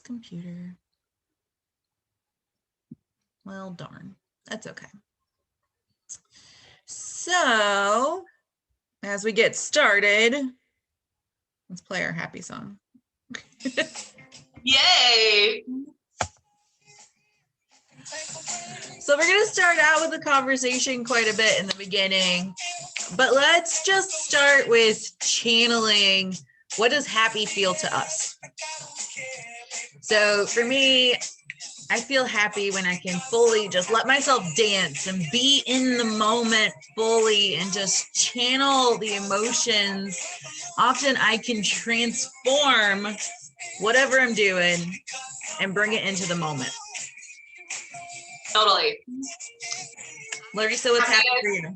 computer. Well, darn. That's okay. So, as we get started, let's play our happy song. Yay! So we're going to start out with a conversation quite a bit in the beginning, but let's just start with channeling what does happy feel to us. So for me, I feel happy when I can fully just let myself dance and be in the moment fully and just channel the emotions. Often I can transform whatever I'm doing and bring it into the moment. Totally. Larissa, what's happening for you?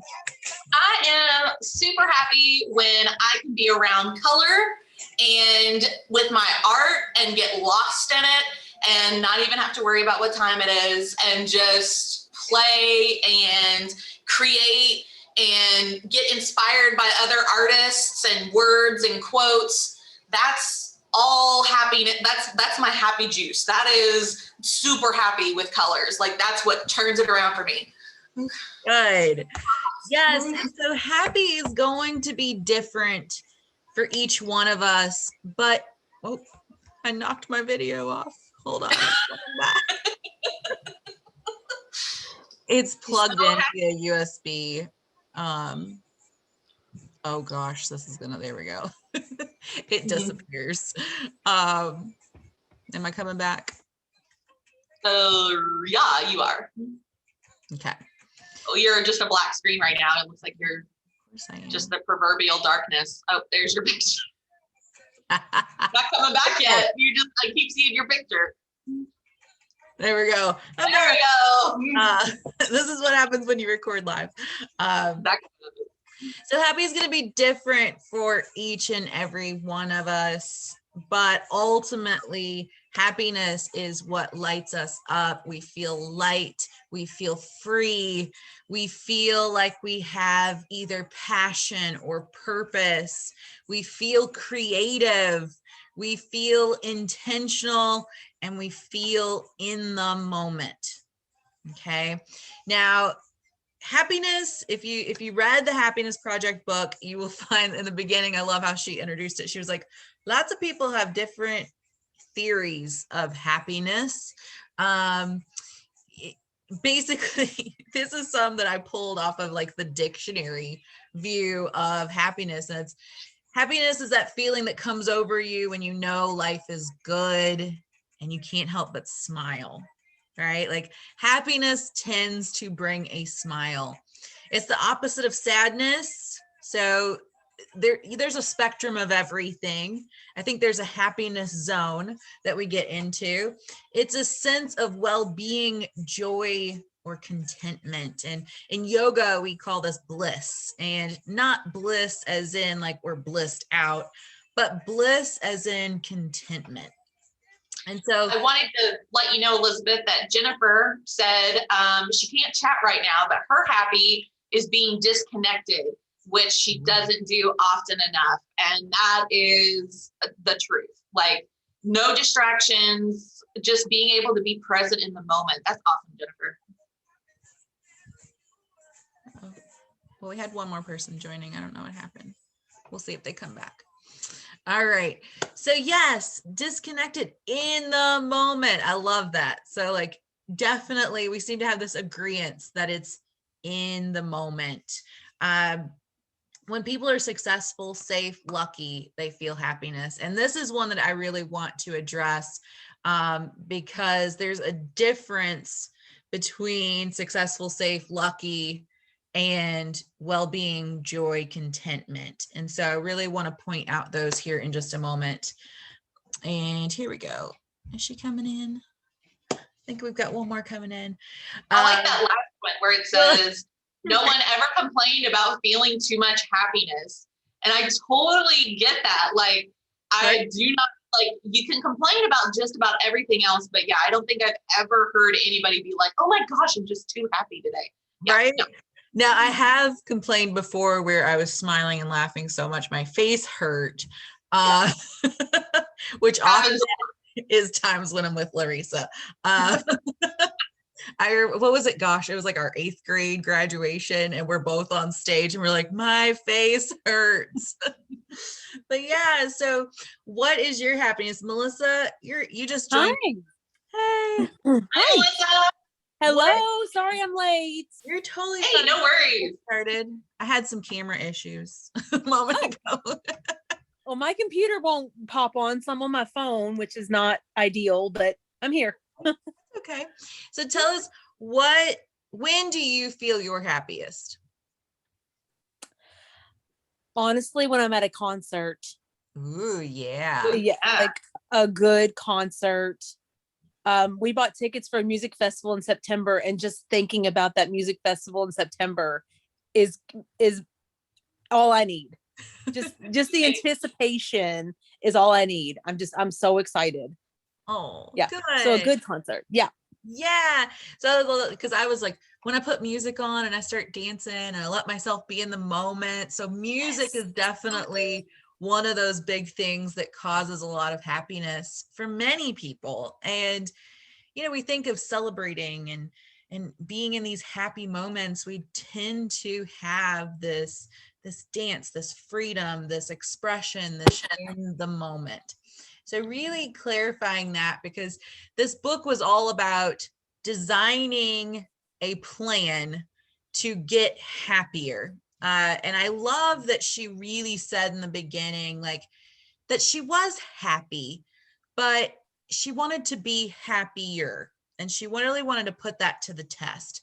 I am super happy when I can be around color and with my art and get lost in it and not even have to worry about what time it is and just play and create and get inspired by other artists and words and quotes. That's all happiness. That's my happy juice. That is super happy with colors. Like that's what turns it around for me. Good. Yes. And so happy is going to be different for each one of us, but I knocked my video off. Hold on. It's plugged in via USB. Oh gosh, this is gonna, there we go. It disappears. Am I coming back? Yeah, you are. Okay. Oh, you're just a black screen right now. It looks like you're just the proverbial darkness. Oh, there's your picture. Not coming back yet. I keep seeing your picture. There we go. There we go. This is what happens when you record live. So happy is going to be different for each and every one of us, but ultimately happiness is what lights us up. We feel light, we feel free, we feel like we have either passion or purpose, we feel creative, we feel intentional, and we feel in the moment. Okay. Now, happiness, if you read the Happiness Project book, you will find in the beginning, I love how she introduced it. She was like, lots of people have different theories of happiness. Basically, this is some that I pulled off of like the dictionary view of happiness. And it's happiness is that feeling that comes over you when you know life is good and you can't help but smile. Right? Like happiness tends to bring a smile. It's the opposite of sadness. So there's a spectrum of everything. I think there's a happiness zone that we get into. It's a sense of well-being, joy, or contentment. And in yoga, we call this bliss, and not bliss as in like we're blissed out, but bliss as in contentment. And so I wanted to let you know, Elizabeth, that Jennifer said she can't chat right now, but her happy is being disconnected, which she doesn't do often enough. And that is the truth. Like no distractions, just being able to be present in the moment. That's awesome, Jennifer. Well, we had one more person joining. I don't know what happened. We'll see if they come back. All right. So yes, disconnected in the moment. I love that. So like, definitely we seem to have this agreement that it's in the moment. When people are successful, safe, lucky, they feel happiness. And this is one that I really want to address because there's a difference between successful, safe, lucky, and well-being, joy, contentment. And so I really want to point out those here in just a moment. And here we go. Is she coming in? I think we've got one more coming in. I like that last one where it says, no one ever complained about feeling too much happiness. And I totally get that. Like, I do not, like, you can complain about just about everything else, but yeah, I don't think I've ever heard anybody be like, oh my gosh, I'm just too happy today. Yeah, right? No. Now, I have complained before where I was smiling and laughing so much my face hurt, which often is times when I'm with Larissa. What was it? Gosh, it was like our 8th grade graduation, and we're both on stage and we're like, my face hurts. But yeah, so what is your happiness? Melissa, you just joined. Hi. Hey. Hi, Hi. Melissa. Hello. What? Sorry I'm late. You're totally Hey, fine. no worries. Started. I had some camera issues a moment ago. Well, my computer won't pop on, so I'm on my phone, which is not ideal, but I'm here. Okay. So tell us when do you feel your happiest? Honestly, when I'm at a concert. Ooh, yeah. Yeah, like a good concert. We bought tickets for a music festival in September, and just thinking about that music festival in September is all I need. Just the anticipation is all I need. I'm so excited. Oh, Yeah. good. So a good concert. Yeah. Yeah. So because I was like, when I put music on and I start dancing and I let myself be in the moment. So music is definitely one of those big things that causes a lot of happiness for many people. And we think of celebrating and being in these happy moments. We tend to have this dance, this freedom, this expression, this in the moment. So really clarifying that, because this book was all about designing a plan to get happier. And I love that she really said in the beginning, like, that she was happy, but she wanted to be happier. And she really wanted to put that to the test.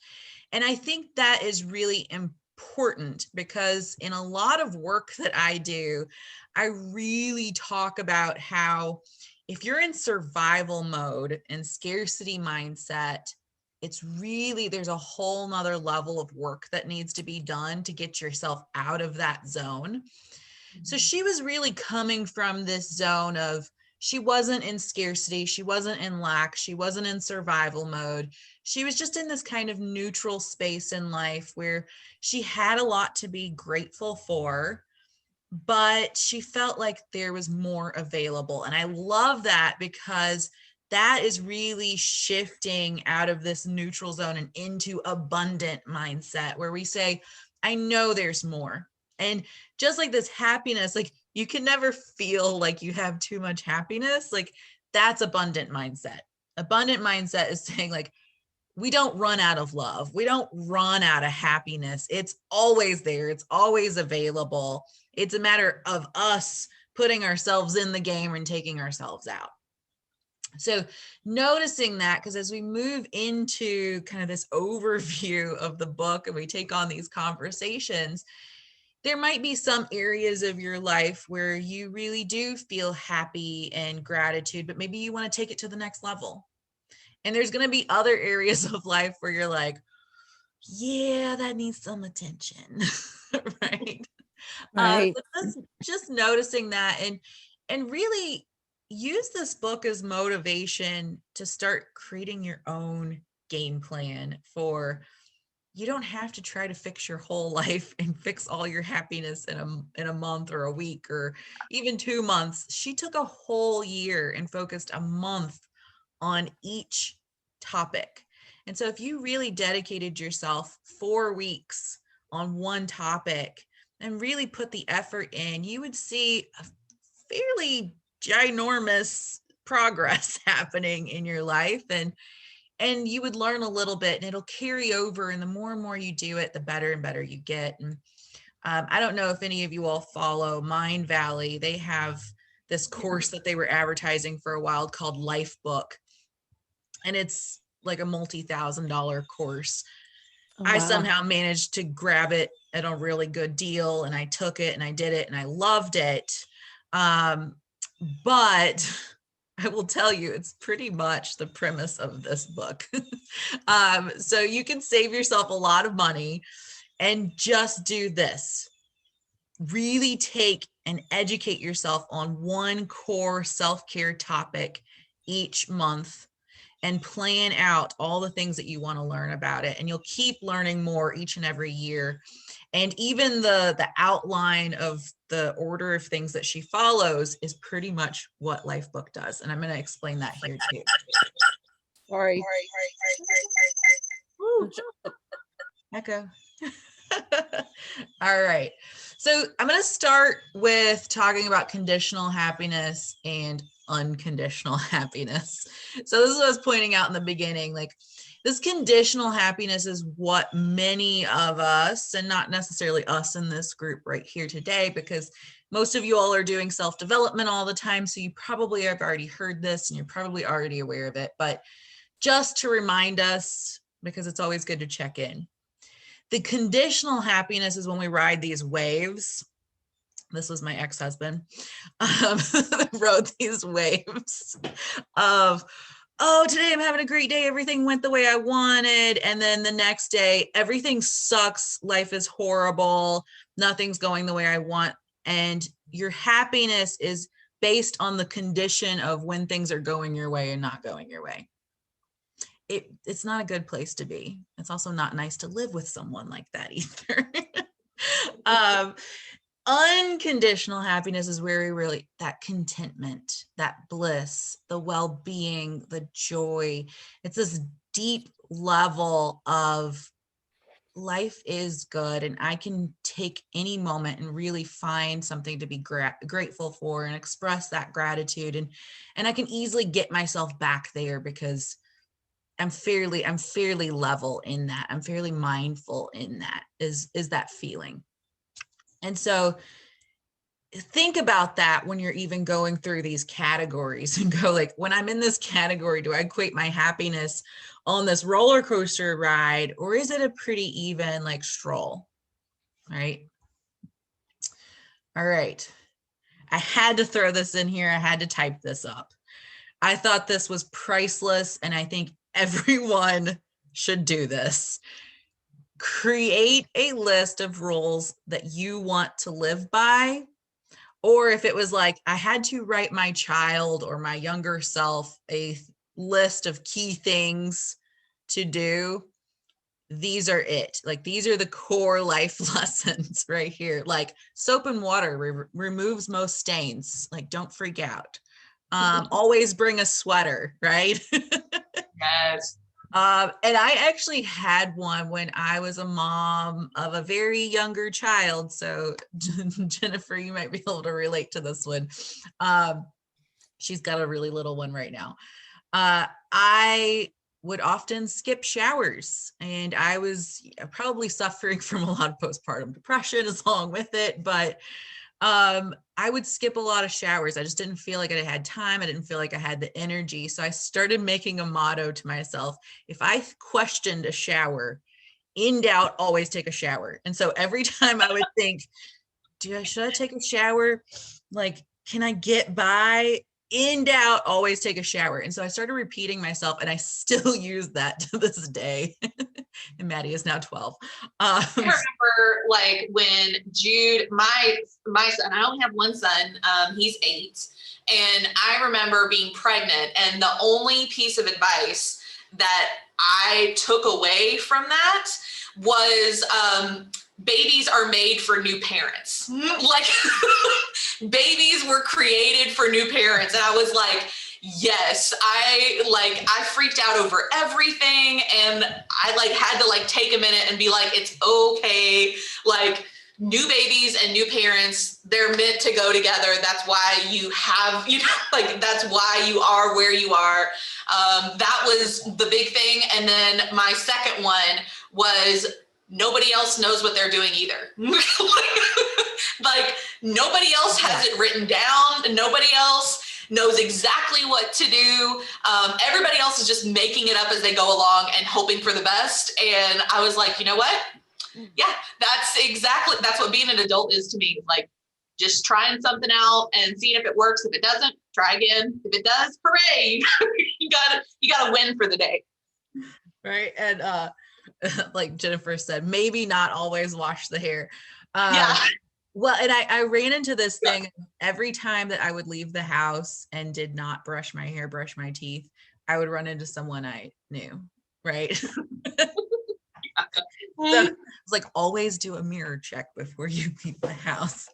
And I think that is really important, because in a lot of work that I do, I really talk about how if you're in survival mode and scarcity mindset, there's a whole nother level of work that needs to be done to get yourself out of that zone. So she was really coming from this zone of, she wasn't in scarcity, she wasn't in lack, she wasn't in survival mode. She was just in this kind of neutral space in life where she had a lot to be grateful for, but she felt like there was more available. And I love that, because that is really shifting out of this neutral zone and into abundant mindset, where we say, I know there's more. And just like this happiness, like, you can never feel like you have too much happiness. Like, that's abundant mindset. Abundant mindset is saying, like, we don't run out of love. We don't run out of happiness. It's always there. It's always available. It's a matter of us putting ourselves in the game and taking ourselves out. So noticing that, because as we move into kind of this overview of the book and we take on these conversations, there might be some areas of your life where you really do feel happy and gratitude, but maybe you want to take it to the next level. And there's going to be other areas of life where you're like, yeah, that needs some attention. Right. Right. Just noticing that, and really use this book as motivation to start creating your own game plan for, you don't have to try to fix your whole life and fix all your happiness in a month or a week or even 2 months. She took a whole year and focused a month on each topic. And so if you really dedicated yourself 4 weeks on one topic and really put the effort in, you would see a fairly ginormous progress happening in your life, and you would learn a little bit, and it'll carry over, and the more and more you do it, the better and better you get. And I don't know if any of you all follow Mind Valley. They have this course that they were advertising for a while called Life Book, and it's like a multi-$1,000 course. Oh, I wow. somehow managed to grab it at a really good deal, and I took it and I did it and I loved it. But I will tell you, it's pretty much the premise of this book. So you can save yourself a lot of money and just do this. Really take and educate yourself on one core self-care topic each month. and plan out all the things that you want to learn about it. And you'll keep learning more each and every year. And even the outline of the order of things that she follows is pretty much what Lifebook does. And I'm going to explain that here too. Sorry. Woo. Echo. All right. So I'm going to start with talking about conditional happiness and unconditional happiness. So this is what I was pointing out in the beginning, like this conditional happiness is what many of us, and not necessarily us in this group right here today, because most of you all are doing self-development all the time. So you probably have already heard this and you're probably already aware of it, but just to remind us, because it's always good to check in. The conditional happiness is when we ride these waves. This was my ex-husband, rode these waves of, oh, today I'm having a great day. Everything went the way I wanted. And then the next day, everything sucks. Life is horrible. Nothing's going the way I want. And your happiness is based on the condition of when things are going your way and not going your way. It's not a good place to be. It's also not nice to live with someone like that either. Unconditional happiness is where we really, that contentment, that bliss, the well-being, the joy. It's this deep level of life is good and I can take any moment and really find something to be grateful for and express that gratitude. And I can easily get myself back there because I'm fairly level in that. I'm fairly mindful in that is that feeling. And so think about that when you're even going through these categories and go like, when I'm in this category, do I equate my happiness on this roller coaster ride, or is it a pretty even like stroll? Right. All right. I had to throw this in here. I had to type this up. I thought this was priceless, and I think everyone should do this. Create a list of rules that you want to live by. Or if it was like, I had to write my child or my younger self a list of key things to do, these are it. Like, these are the core life lessons right here. Like, soap and water removes most stains. Like, don't freak out. Always bring a sweater, right? Yes. And I actually had one when I was a mom of a very younger child. So Jennifer, you might be able to relate to this one. She's got a really little one right now. I would often skip showers, and I was probably suffering from a lot of postpartum depression along with it, but I would skip a lot of showers. I just didn't feel like I had time. I didn't feel like I had the energy. So I started making a motto to myself. If I questioned a shower, in doubt, always take a shower. And so every time I would think, should I take a shower? Like, can I get by? In doubt, always take a shower. And so I started repeating myself, and I still use that to this day. And Maddie is now 12. I remember like when Jude, my son, I only have one son, he's 8. And I remember being pregnant, and the only piece of advice that I took away from that was, babies are made for new parents. Like, babies were created for new parents. And I was like, yes, I freaked out over everything. And I like had to like take a minute and be like, it's okay. Like, new babies and new parents, they're meant to go together. That's why you have, like, that's why you are where you are. That was the big thing. And then my second one was, nobody else knows what they're doing either. Like, nobody else has it written down. Nobody else knows exactly what to do. Everybody else is just making it up as they go along and hoping for the best. And I was like, you know what? Yeah, that's what being an adult is to me. Like, just trying something out and seeing if it works. If it doesn't, try again. If it does, hooray. you gotta win for the day. Right. And like Jennifer said, maybe not always wash the hair. Yeah. Well, and I ran into this thing every time that I would leave the house and did not brush my hair, brush my teeth. I would run into someone I knew, right? So it's like, always do a mirror check before you leave the house.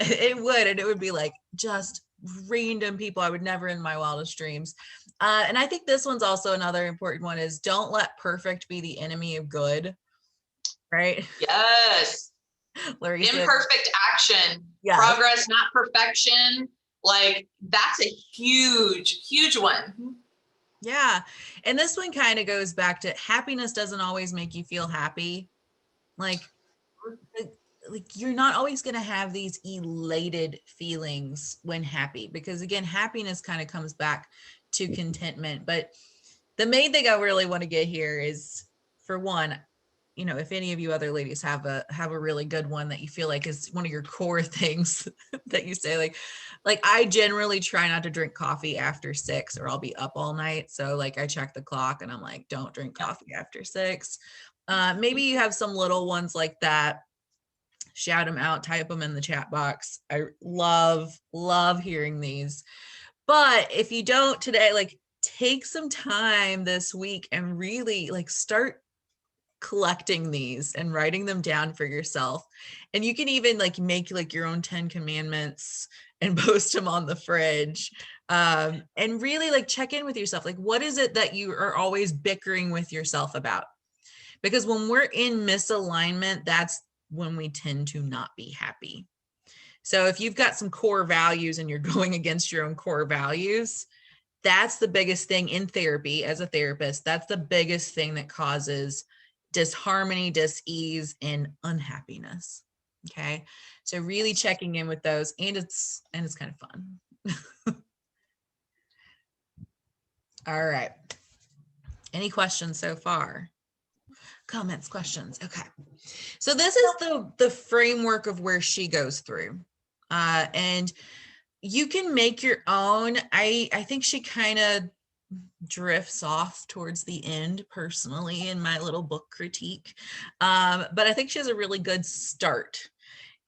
It would, and it would be like just random people I would never in my wildest dreams. And I think this one's also another important one is don't let perfect be the enemy of good, right? Yes. Larry said, Imperfect action, yeah. progress, not perfection. Like that's a huge one. Yeah. And this one kind of goes back to happiness doesn't always make you feel happy. Like you're not always going to have these elated feelings when happy, because again, happiness kind of comes back to contentment. But the main thing I really want to get here is, for one, you know, if any of you other ladies have a really good one that you feel like is one of your core things that you say, like I generally try not to drink coffee after 6 or I'll be up all night. So like I check the clock and I'm like, don't drink coffee after 6. Maybe you have some little ones like that. Shout them out, type them in the chat box. I love hearing these. But if you don't today, like take some time this week and really like start collecting these and writing them down for yourself. And you can even like make like your own 10 commandments and post them on the fridge. And really like check in with yourself. Like, what is it that you are always bickering with yourself about? Because when we're in misalignment, that's when we tend to not be happy. So if you've got some core values and you're going against your own core values, that's the biggest thing in therapy as a therapist. That's the biggest thing that causes disharmony, dis-ease, and unhappiness. Okay. So really checking in with those, and it's kind of fun. All right. Any questions so far? Comments, questions. Okay. So this is the framework of where she goes through. And you can make your own. I think she kind of drifts off towards the end personally in my little book critique. But I think she has a really good start.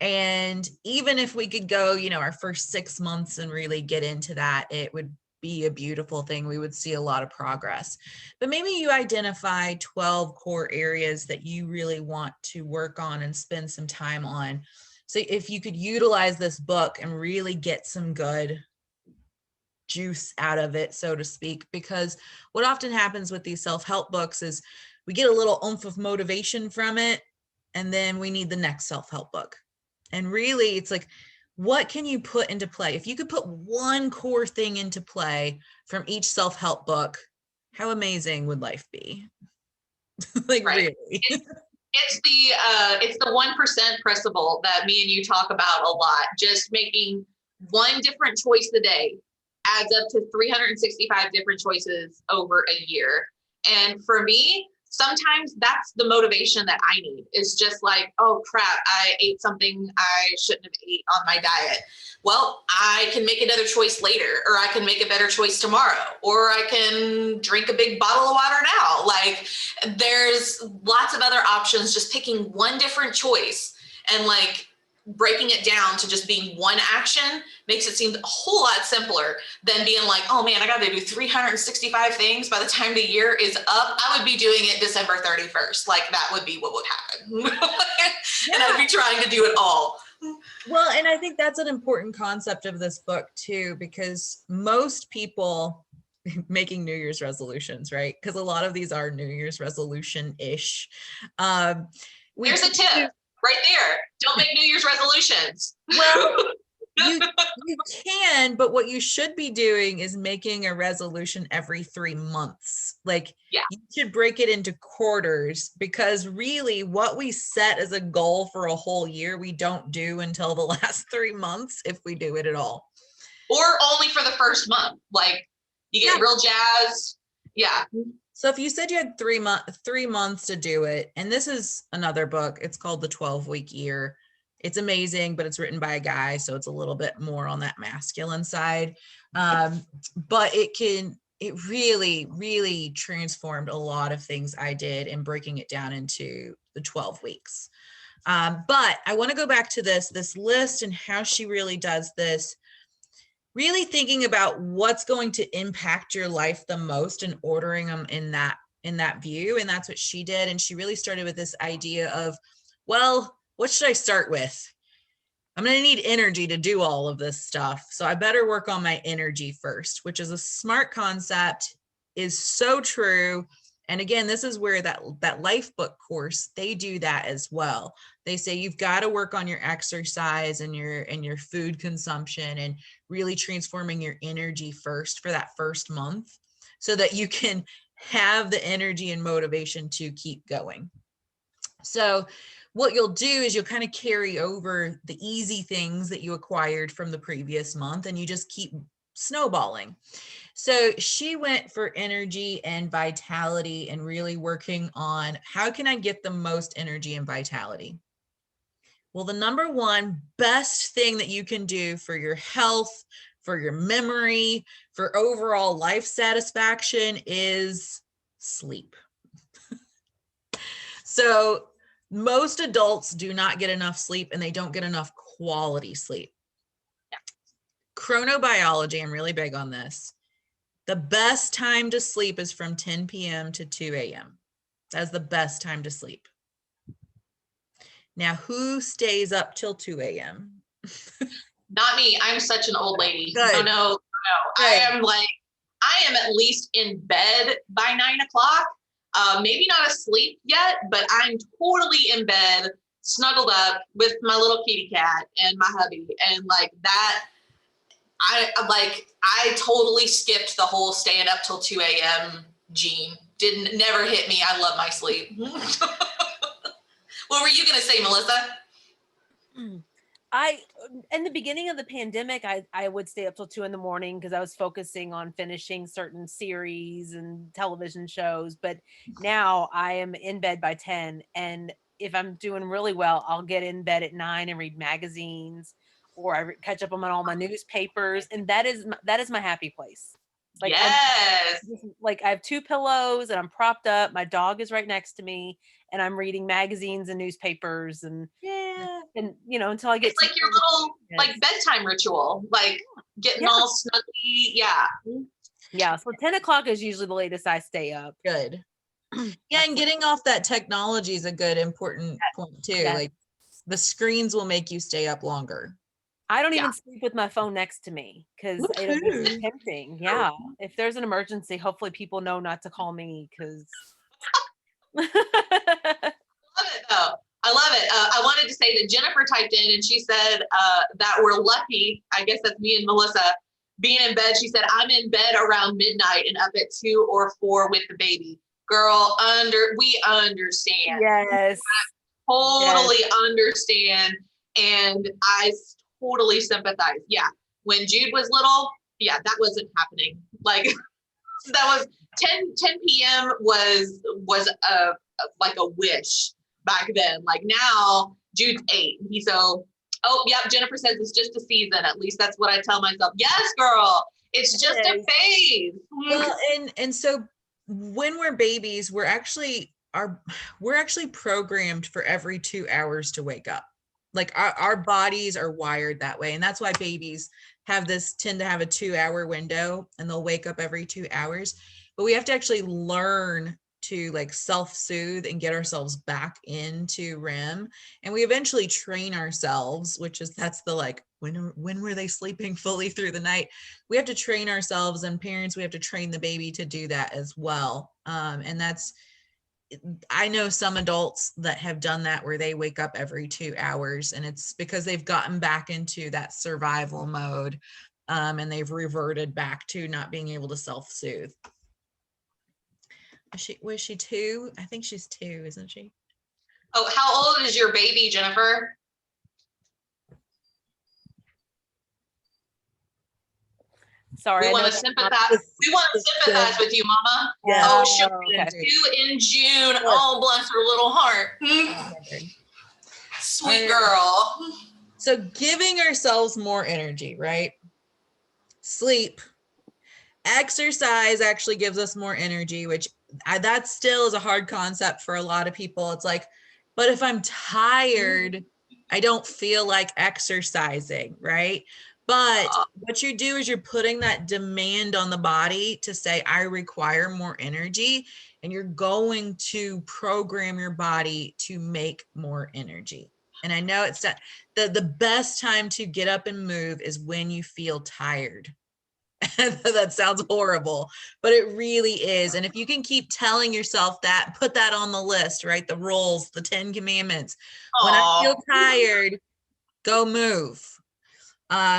And even if we could go, you know, our first 6 months and really get into that, it would be a beautiful thing. We would see a lot of progress. But maybe you identify 12 core areas that you really want to work on and spend some time on. So if you could utilize this book and really get some good juice out of it, so to speak, because what often happens with these self-help books is we get a little oomph of motivation from it, and then we need the next self-help book. And really, it's like, what can you put into play? If you could put one core thing into play from each self-help book, how amazing would life be? Like, right. Really. It's the 1% principle that me and you talk about a lot. Just making one different choice a day adds up to 365 different choices over a year. And for me, sometimes that's the motivation that I need. Is just like, oh crap, I ate something I shouldn't have ate on my diet. Well, I can make another choice later, or I can make a better choice tomorrow, or I can drink a big bottle of water now. Like there's lots of other options. Just picking one different choice and like breaking it down to just being one action makes it seem a whole lot simpler than being like, oh man, I got to do 365 things by the time the year is up. I would be doing it December 31st. Like that would be what would happen. And I'd be trying to do it all. Well, and I think that's an important concept of this book too, because most people making New Year's resolutions, right? Because a lot of these are New Year's resolution-ish. There's a tip right there. Don't make New Year's resolutions. Well, you can, but what you should be doing is making a resolution every 3 months. Like you should break it into quarters, because really what we set as a goal for a whole year, we don't do until the last 3 months, if we do it at all. Or only for the first month. Like you get real jazzed. Yeah. So if you said you had 3 months to do it, and this is another book, it's called The 12-Week Year. It's amazing, but it's written by a guy, so it's a little bit more on that masculine side. But it really transformed a lot of things I did in breaking it down into the 12 weeks. But I want to go back to this list and how she really does this. really thinking about what's going to impact your life the most and ordering them in that view. And that's what she did. And she really started with this idea of, well, what should I start with? I'm going to need energy to do all of this stuff. So I better work on my energy first, which is a smart concept, is so true. And again, this is where that life book course, they do that as well. They say you've got to work on your exercise and your food consumption and really transforming your energy first for that first month so that you can have the energy and motivation to keep going. So what you'll do is you'll kind of carry over the easy things that you acquired from the previous month and you just keep snowballing. So she went for energy and vitality and really working on how can I get the most energy and vitality? Well, the number one best thing that you can do for your health, for your memory, for overall life satisfaction is sleep. So most adults do not get enough sleep and they don't get enough quality sleep. Yeah. Chronobiology, I'm really big on this. The best time to sleep is from 10 p.m. to 2 a.m. That's the best time to sleep. Now, who stays up till 2 a.m.? Not me. I'm such an old lady. Good. No. Good. I am at least in bed by 9 o'clock. Maybe not asleep yet, but I'm totally in bed, snuggled up with my little kitty cat and my hubby. And like that, I totally skipped the whole staying up till 2 a.m. gene. Never hit me. I love my sleep. What were you going to say, Melissa? In the beginning of the pandemic, I would stay up till 2 a.m. because I was focusing on finishing certain series and television shows. But now I am in bed by 10. And if I'm doing really well, I'll get in bed at 9 and read magazines or I catch up on all my newspapers. And that is my happy place. Like, yes. Like I have 2 pillows and I'm propped up. My dog is right next to me and I'm reading magazines and newspapers and until I get it's like your little like bedtime ritual, like getting all snuggly. Yeah. So 10 o'clock is usually the latest I stay up. Good. Yeah, and getting off that technology is a good important point too. Yes. Like the screens will make you stay up longer. I don't even sleep with my phone next to me because it'll be tempting. Yeah. If there's an emergency, hopefully people know not to call me because I love it though. I love it. I wanted to say that Jennifer typed in and she said that we're lucky. I guess that's me and Melissa being in bed. She said, I'm in bed around midnight and up at 2 or 4 with the baby. Girl, we understand. Yes. Totally understand. And I totally sympathize. Yeah. When Jude was little, that wasn't happening. Like that was 10 p.m. was like a wish back then. Like now Jude's 8. Jennifer says it's just a season. At least that's what I tell myself. Yes, girl. It's just a phase. Well, and so when we're babies, we're actually programmed for every 2 hours to wake up. Like our bodies are wired that way. And that's why babies tend to have a 2-hour window and they'll wake up every 2 hours. But we have to actually learn to like self-soothe and get ourselves back into REM. And we eventually train ourselves, that's the like, when were they sleeping fully through the night? We have to train ourselves, and parents, we have to train the baby to do that as well. And I know some adults that have done that where they wake up every 2 hours, and it's because they've gotten back into that survival mode, and they've reverted back to not being able to self-soothe. Was she 2? I think she's 2, isn't she? Oh, how old is your baby, Jennifer? Sorry. We want to sympathize. With you, Mama. Yeah. Oh, she'll be 2 in June. Oh, bless her little heart. Sweet girl. So giving ourselves more energy, right? Sleep. Exercise actually gives us more energy, which that still is a hard concept for a lot of people. It's like, but if I'm tired, I don't feel like exercising, right? But what you do is you're putting that demand on the body to say, I require more energy, and you're going to program your body to make more energy. And I know it's not, the best time to get up and move is when you feel tired. That sounds horrible, but it really is. And if you can keep telling yourself that, put that on the list, right? The rules, the 10 commandments. When I feel tired, go move.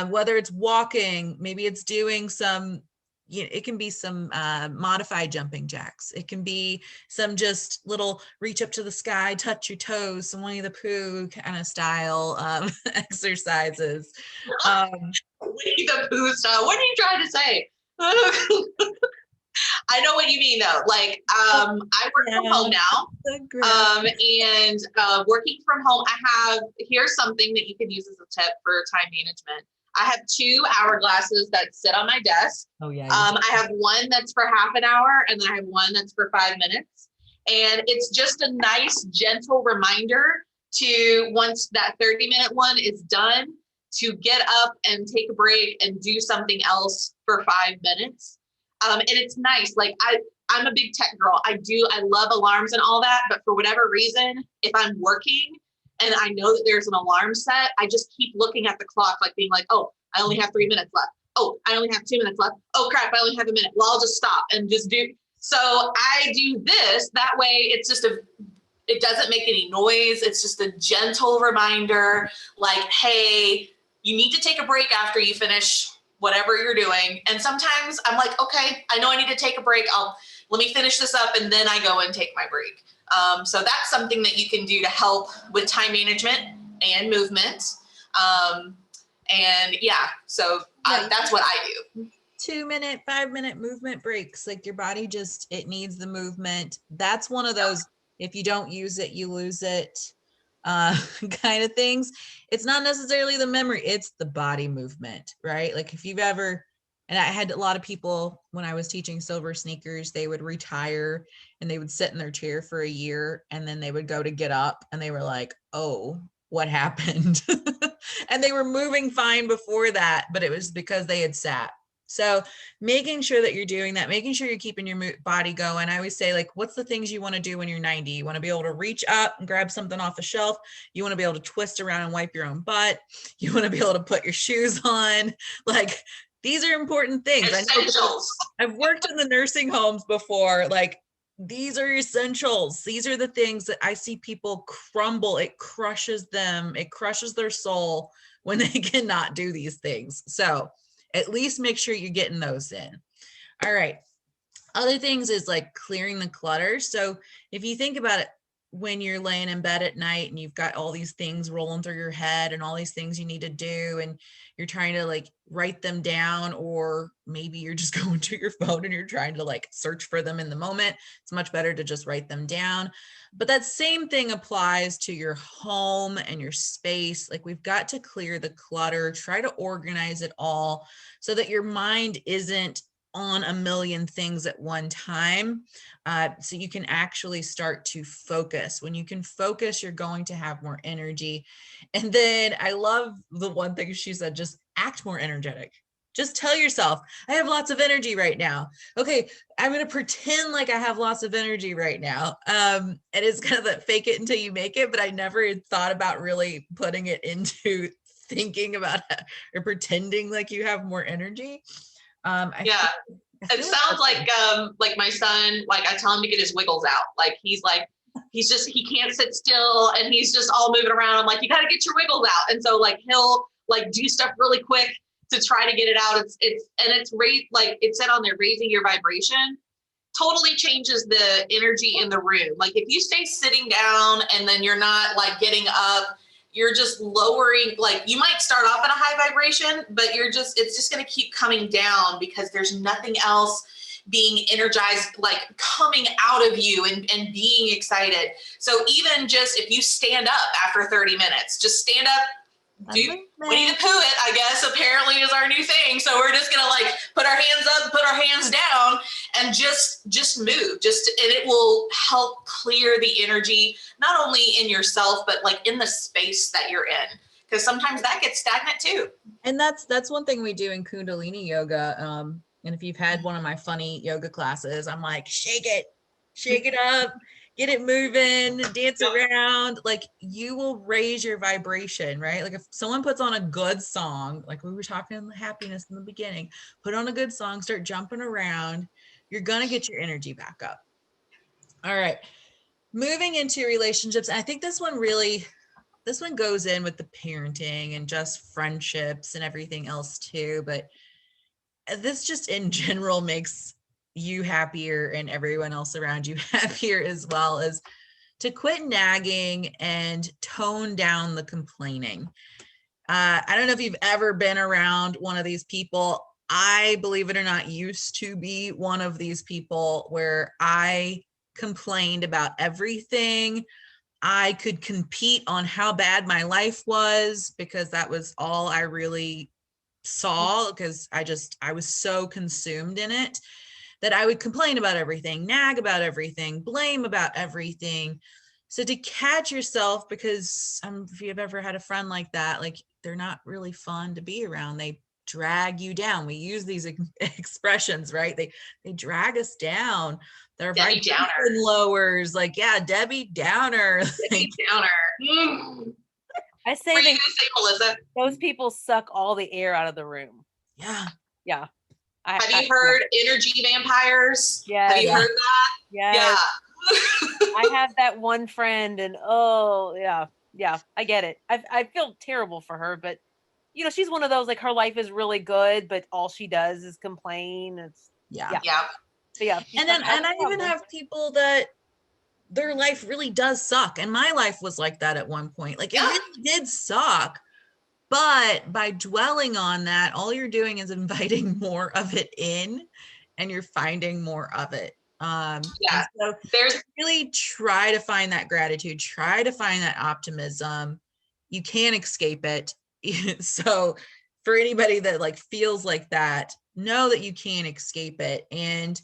Whether it's walking, maybe it's doing some, it can be some modified jumping jacks. It can be some just little reach up to the sky, touch your toes, some Winnie the Pooh kind of style exercises. Winnie the Pooh style. What are you trying to say? I know what you mean though. Like, I work from home now. And working from home, here's something that you can use as a tip for time management. I have 2 hourglasses that sit on my desk. Oh yeah. I have one that's for half an hour, and then I have one that's for 5 minutes. And it's just a nice, gentle reminder to, once that 30-minute one is done, to get up and take a break and do something else for 5 minutes. And it's nice. Like I'm a big tech girl. I love alarms and all that, but for whatever reason, if I'm working and I know that there's an alarm set, I just keep looking at the clock, like being like, oh, I only have 3 minutes left. Oh, I only have 2 minutes left. Oh crap, I only have a minute. Well, I'll just stop and just do. So I do this, that way it's just it doesn't make any noise. It's just a gentle reminder, like, hey, you need to take a break after you finish whatever you're doing. And sometimes I'm like, okay, I know I need to take a break. Let me finish this up, and then I go and take my break. So that's something that you can do to help with time management and movement. And yeah, so that's what I do. 2-minute, 5-minute movement breaks. Like your body it needs the movement. That's one of those, if you don't use it, you lose it kind of things. It's not necessarily the memory, it's the body movement, right? Like if you've ever, and I had a lot of people when I was teaching silver sneakers, they would retire and they would sit in their chair for a year, and then they would go to get up and they were like, oh, what happened? And they were moving fine before that, but it was because they had sat. So making sure that you're doing that, making sure you're keeping your body going. I always say, like, what's the things you want to do when you're 90? You want to be able to reach up and grab something off a shelf. You want to be able to twist around and wipe your own butt. You want to be able to put your shoes on. Like, these are important things. Essentials. I've worked in the nursing homes before. Like, these are essentials. These are the things that I see people crumble. It crushes them. It crushes their soul when they cannot do these things. So at least make sure you're getting those in. All right. Other things is like clearing the clutter. So if you think about it, when you're laying in bed at night and you've got all these things rolling through your head and all these things you need to do, and you're trying to like write them down, or maybe you're just going to your phone and you're trying to like search for them in the moment, it's much better to just write them down. But that same thing applies to your home and your space. Like, we've got to clear the clutter, try to organize it all so that your mind isn't on a million things at one time, so you can actually start to focus. When you can focus, you're going to have more energy. And then I love the one thing she said, just act more energetic. Just tell yourself, I have lots of energy right now. Okay, I'm going to pretend like I have lots of energy right now. And it's kind of that fake it until you make it, but I never had thought about really putting it into thinking about it or pretending like you have more energy. It sounds like my son, like I tell him to get his wiggles out. Like he can't sit still and he's just all moving around. I'm like, you got to get your wiggles out. And so like, he'll like do stuff really quick to try to get it out. It's raised, like it said on there, raising your vibration totally changes the energy in the room. Like if you stay sitting down and then you're not like getting up, you're just lowering, like you might start off at a high vibration, but it's just going to keep coming down because there's nothing else being energized, like coming out of you and being excited. So even just if you stand up after 30 minutes, just stand up, do Winnie the Pooh it, I guess, apparently is our new thing. So we're just going to like put our hands up, put our hands down, and just move, and it will help clear the energy, not only in yourself, but like in the space that you're in. because sometimes that gets stagnant too. And that's one thing we do in Kundalini yoga. And if you've had one of my funny yoga classes, I'm like, shake it up, get it moving, dance around. Like, you will raise your vibration, right? Like, if someone puts on a good song, like we were talking happiness in the beginning, put on a good song, start jumping around, you're gonna get your energy back up. All right, moving into relationships. I think this one goes in with the parenting and just friendships and everything else too, but this just in general makes you happier and everyone else around you happier as well, as to quit nagging and tone down the complaining. I don't know if you've ever been around one of these people. I, believe it or not, used to be one of these people where I complained about everything. I could compete on how bad my life was because that was all I really saw, because I was so consumed in it that I would complain about everything, nag about everything, blame about everything. So to catch yourself, because if you've ever had a friend like that, like, they're not really fun to be around. They drag you down. We use these expressions, right? They drag us down. Their Debbie vibration Downer. lowers, like, yeah, Debbie Downer. Debbie Downer. I say What are you gonna say, Melissa? those people suck all the air out of the room. Yeah. Yeah. Have you heard energy vampires? Yeah. Have you heard that? Yeah. Yeah. I have that one friend, and yeah, I get it. I feel terrible for her, but she's one of those, like, her life is really good, but all she does is complain. It's Yeah. But yeah. And I even have people that their life really does suck. And my life was like that at one point. Like, it really did suck. But by dwelling on that, all you're doing is inviting more of it in, and you're finding more of it. So really try to find that gratitude, try to find that optimism. You can't escape it. So for anybody that like feels like that, know that you can't escape it. And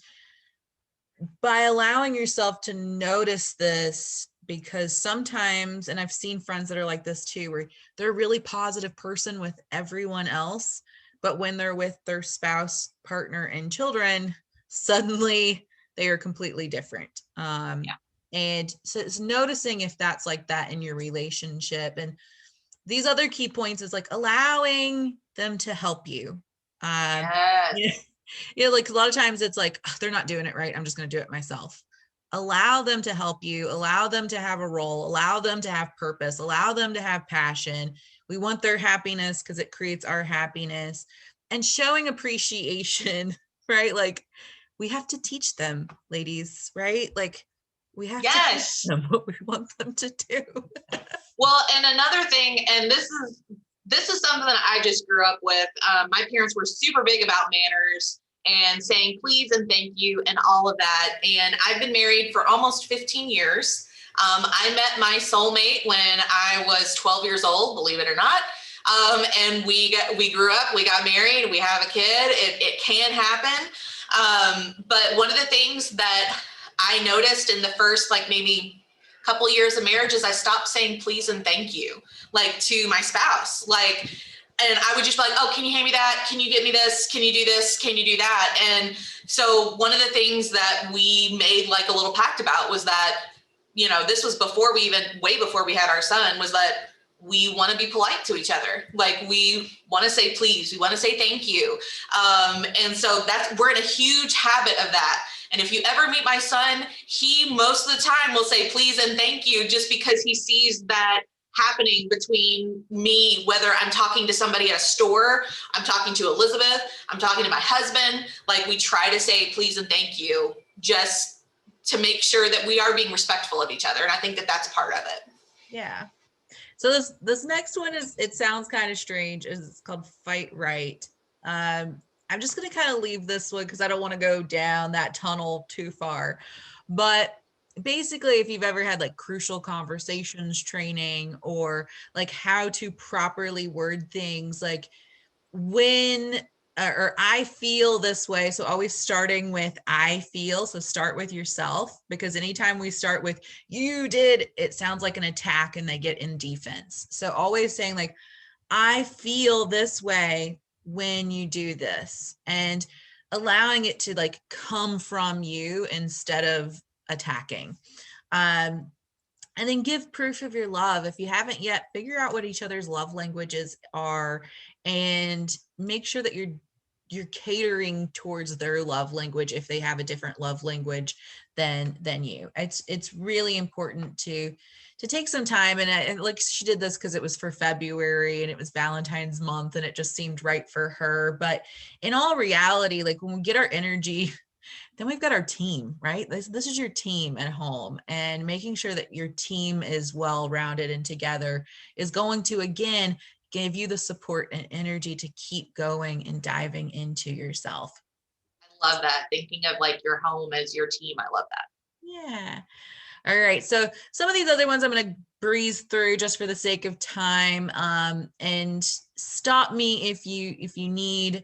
by allowing yourself to notice this, because sometimes, and I've seen friends that are like this too, where they're a really positive person with everyone else, but when they're with their spouse, partner, and children, suddenly they are completely different. And so it's noticing if that's like that in your relationship. And these other key points is like allowing them to help you. Like, a lot of times it's like, they're not doing it right, I'm just going to do it myself. Allow them to help you, allow them to have a role, allow them to have purpose, allow them to have passion. We want their happiness because it creates our happiness. And showing appreciation, right? Like, we have to teach them, ladies, right? Like, we have to teach them what we want them to do. Well, and another thing, and this is something that I just grew up with. My parents were super big about manners and saying please and thank you and all of that. And I've been married for almost 15 years. I met my soulmate when I was 12 years old, believe it or not. And we grew up, we got married, we have a kid. It can happen. But one of the things that I noticed in the first, like, maybe couple of years of marriage is I stopped saying please and thank you, like, to my spouse. Like, and I would just be like, oh, can you hand me that? Can you get me this? Can you do this? Can you do that? And so one of the things that we made like a little pact about was that, this was way before we had our son, was that we want to be polite to each other. Like, we want to say please, we want to say thank you. And so we're in a huge habit of that. And if you ever meet my son, he most of the time will say please and thank you, just because he sees that happening between me, whether I'm talking to somebody at a store, I'm talking to Elizabeth, I'm talking to my husband. Like, we try to say please and thank you just to make sure that we are being respectful of each other. And I think that that's part of it. Yeah. So this next one it sounds kind of strange. It's called Fight Right. I'm just going to kind of leave this one because I don't want to go down that tunnel too far. But basically, if you've ever had like crucial conversations training, or like how to properly word things, like when or I feel this way. So always starting with I feel. So start with yourself, because anytime we start with you did, it sounds like an attack and they get in defense. So always saying like, I feel this way when you do this, and allowing it to like come from you instead of attacking. Um, and then give proof of your love. If you haven't yet, figure out what each other's love languages are, and make sure that you're catering towards their love language if they have a different love language than you. It's really important to take some time, and like she did this because it was for February and it was Valentine's month and it just seemed right for her. But in all reality, like when we get our energy, then we've got our team, right? This is your team at home, and making sure that your team is well-rounded and together is going to, again, give you the support and energy to keep going and diving into yourself. I love that. Thinking of like your home as your team. I love that. Yeah. All right. So some of these other ones I'm going to breeze through just for the sake of time, and stop me if you need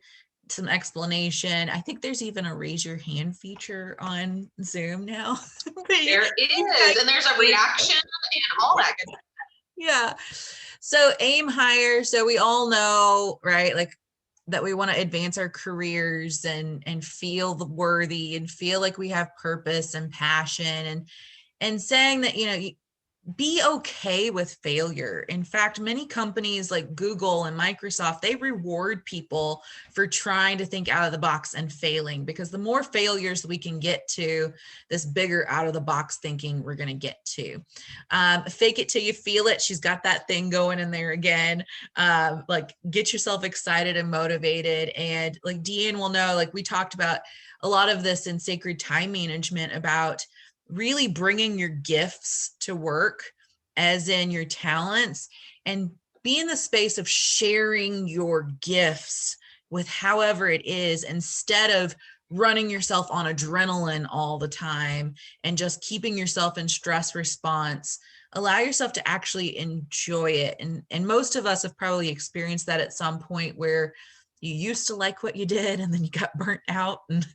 some explanation. I think there's even a raise your hand feature on Zoom now. There is, and there's a reaction and all that good stuff. Yeah. So aim higher. So we all know, right? Like that we want to advance our careers and feel worthy and feel like we have purpose and passion, and saying that, be okay with failure. In fact, many companies like Google and Microsoft, they reward people for trying to think out of the box and failing, because the more failures we can get to, this bigger out of the box thinking we're going to get to. Fake it till you feel it. She's got that thing going in there again. Like get yourself excited and motivated. And like Deanne will know, like we talked about a lot of this in sacred time management, about really bringing your gifts to work, as in your talents, and be in the space of sharing your gifts with however it is, instead of running yourself on adrenaline all the time and just keeping yourself in stress response. Allow yourself to actually enjoy it. And most of us have probably experienced that at some point, where you used to like what you did and then you got burnt out, and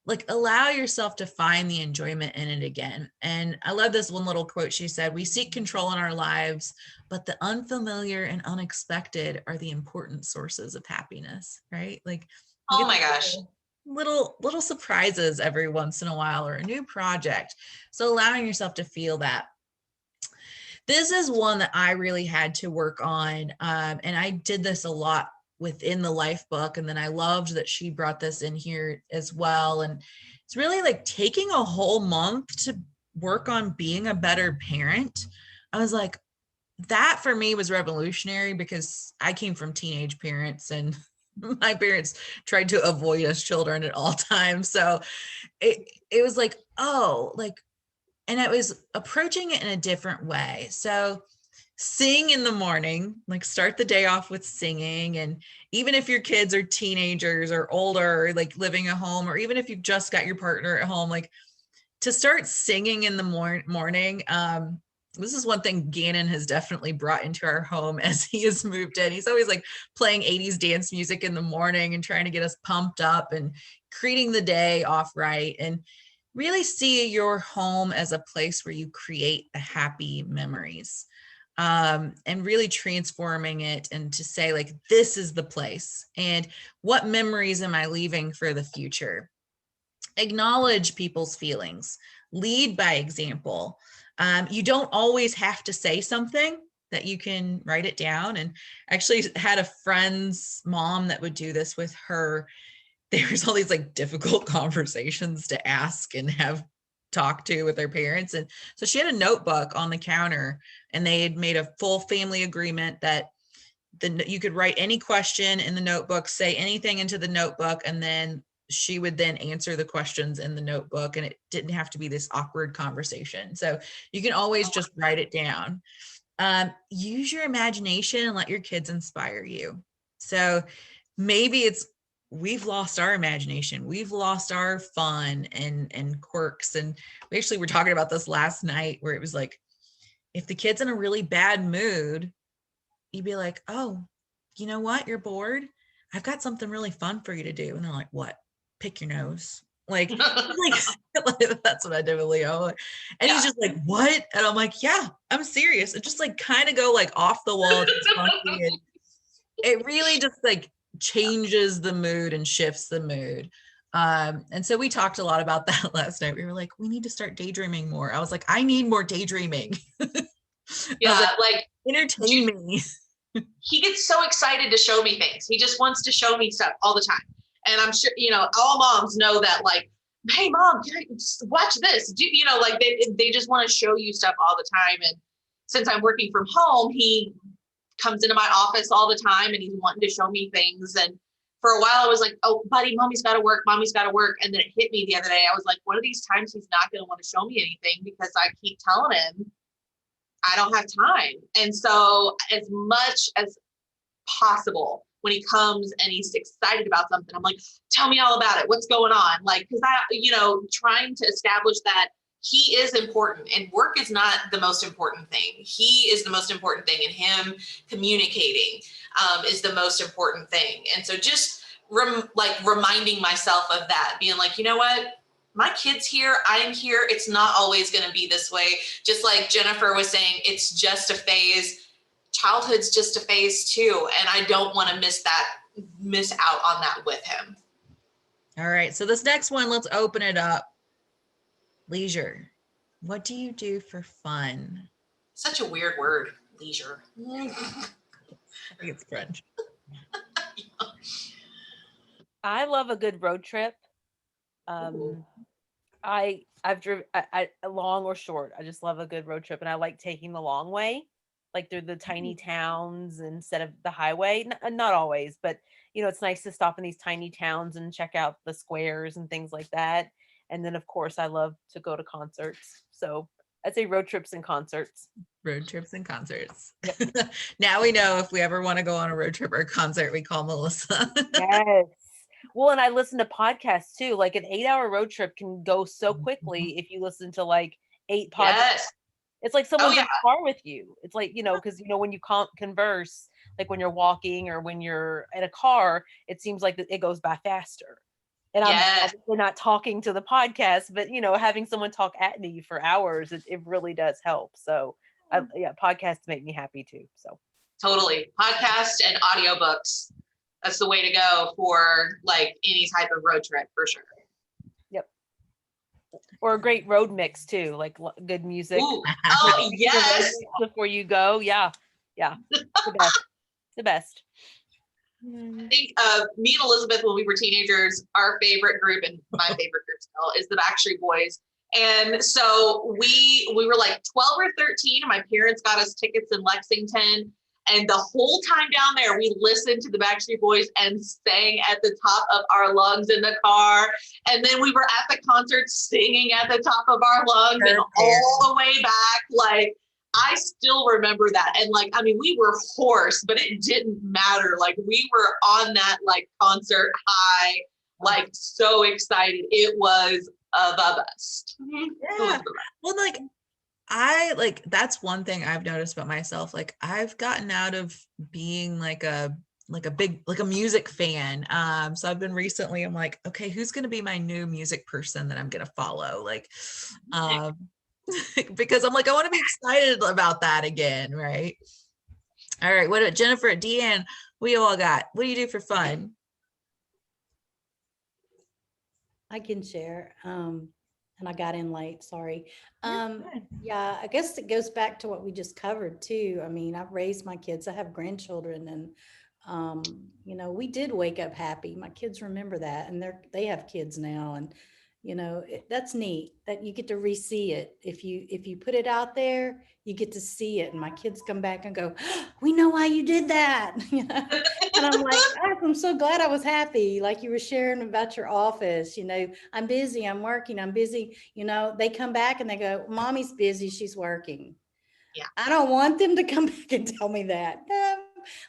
like allow yourself to find the enjoyment in it again. And I love this one little quote. She said, "We seek control in our lives, but the unfamiliar and unexpected are the important sources of happiness," right? Like, oh my gosh, little surprises every once in a while, or a new project. So allowing yourself to feel that. This is one that I really had to work on. And I did this a lot within the life book. And then I loved that she brought this in here as well. And it's really like taking a whole month to work on being a better parent. I was like, that for me was revolutionary, because I came from teenage parents, and my parents tried to avoid us children at all times. So it was like, oh, like, and I was approaching it in a different way. So sing in the morning, like start the day off with singing. And even if your kids are teenagers or older, like living at home, or even if you've just got your partner at home, like to start singing in the morning. This is one thing Gannon has definitely brought into our home as he has moved in. He's always like playing 80s dance music in the morning and trying to get us pumped up and creating the day off right. And really see your home as a place where you create the happy memories, and really transforming it, and to say like, this is the place, and what memories am I leaving for the future? Acknowledge people's feelings, lead by example. You don't always have to say something, that you can write it down. And actually had a friend's mom that would do this with her. There's all these like difficult conversations to ask and have talk to with their parents. And so she had a notebook on the counter, and they had made a full family agreement that you could write any question in the notebook, say anything into the notebook, and then she would then answer the questions in the notebook, and it didn't have to be this awkward conversation. So you can always just write it down. Use your imagination and let your kids inspire you. So maybe it's, we've lost our imagination, we've lost our fun and quirks. And we actually were talking about this last night, where it was like, if the kid's in a really bad mood, you'd be like, oh, you know what, you're bored, I've got something really fun for you to do. And they're like, what? Pick your nose. Like, that's what I did with Leo. And he's just like, what? And I'm like, yeah, I'm serious. And just like kind of go like off the wall. it really just like changes the mood and shifts the mood. And so we talked a lot about that last night. We were like, we need to start daydreaming more. I was like, I need more daydreaming. Yeah, like, entertain me. He gets so excited to show me things. He just wants to show me stuff all the time. And I'm sure, all moms know that, like, hey mom, watch this. Like they just want to show you stuff all the time. And since I'm working from home, he comes into my office all the time and he's wanting to show me things. And for a while I was like, oh buddy, mommy's got to work. And then it hit me the other day. I was like, one of these times he's not going to want to show me anything because I keep telling him I don't have time. And so as much as possible, when he comes and he's excited about something, I'm like, tell me all about it. What's going on? Like, because trying to establish that he is important and work is not the most important thing. He is the most important thing, and him communicating is the most important thing. And so just reminding myself of that, being like, you know what? My kid's here, I'm here. It's not always going to be this way. Just like Jennifer was saying, it's just a phase. Childhood's just a phase too. And I don't want to miss out on that with him. All right. So this next one, let's open it up. Leisure. What do you do for fun? Such a weird word, leisure. I think it's French. I love a good road trip. I've driven long or short. I just love a good road trip, and I like taking the long way, like through the tiny towns instead of the highway. Not always, but it's nice to stop in these tiny towns and check out the squares and things like that. And then of course I love to go to concerts. So I'd say road trips and concerts. Road trips and concerts. Yep. Now we know if we ever want to go on a road trip or a concert, we call Melissa. Yes. Well, and I listen to podcasts too. Like an 8-hour road trip can go so quickly if you listen to like 8 podcasts. Yes. It's like someone's in the car with you. It's like, because when you converse, like when you're walking or when you're in a car, it seems like it goes by faster. And I'm obviously not talking to the podcast, but having someone talk at me for hours, it really does help. So podcasts make me happy too. So totally. Podcasts and audiobooks. That's the way to go for like any type of road trip for sure. Yep. Or a great road mix too, like good music. Ooh. Oh yes. Before you go. Yeah. The best. I think me and Elizabeth, when we were teenagers, our favorite group, and my favorite group still, is the Backstreet Boys. And so we were like 12 or 13, and my parents got us tickets in Lexington. And the whole time down there, we listened to the Backstreet Boys and sang at the top of our lungs in the car. And then we were at the concert singing at the top of our lungs and all the way back. Like, I still remember that. And like, I mean, we were hoarse, but it didn't matter. Like, we were on that like concert high, like so excited. It was the best. Yeah. Well, that's one thing I've noticed about myself. Like, I've gotten out of being like a music fan. So I've been recently, I'm like, okay, who's going to be my new music person that I'm going to follow? Like, because I'm like, I want to be excited about that again. Right. All right. What about Jennifer, Deanne? We all got, what do you do for fun? I can share. And I got in late, sorry. Yeah, I guess it goes back to what we just covered too. I mean, I've raised my kids, I have grandchildren, and we did wake up happy. My kids remember that, and they have kids now, and that's neat that you get to re-see it. If you put it out there, you get to see it, and my kids come back and go, oh, we know why you did that. And I'm like, I'm so glad I was happy. Like you were sharing about your office, I'm busy, I'm working, I'm busy. They come back and they go, mommy's busy, she's working. Yeah. I don't want them to come back and tell me that.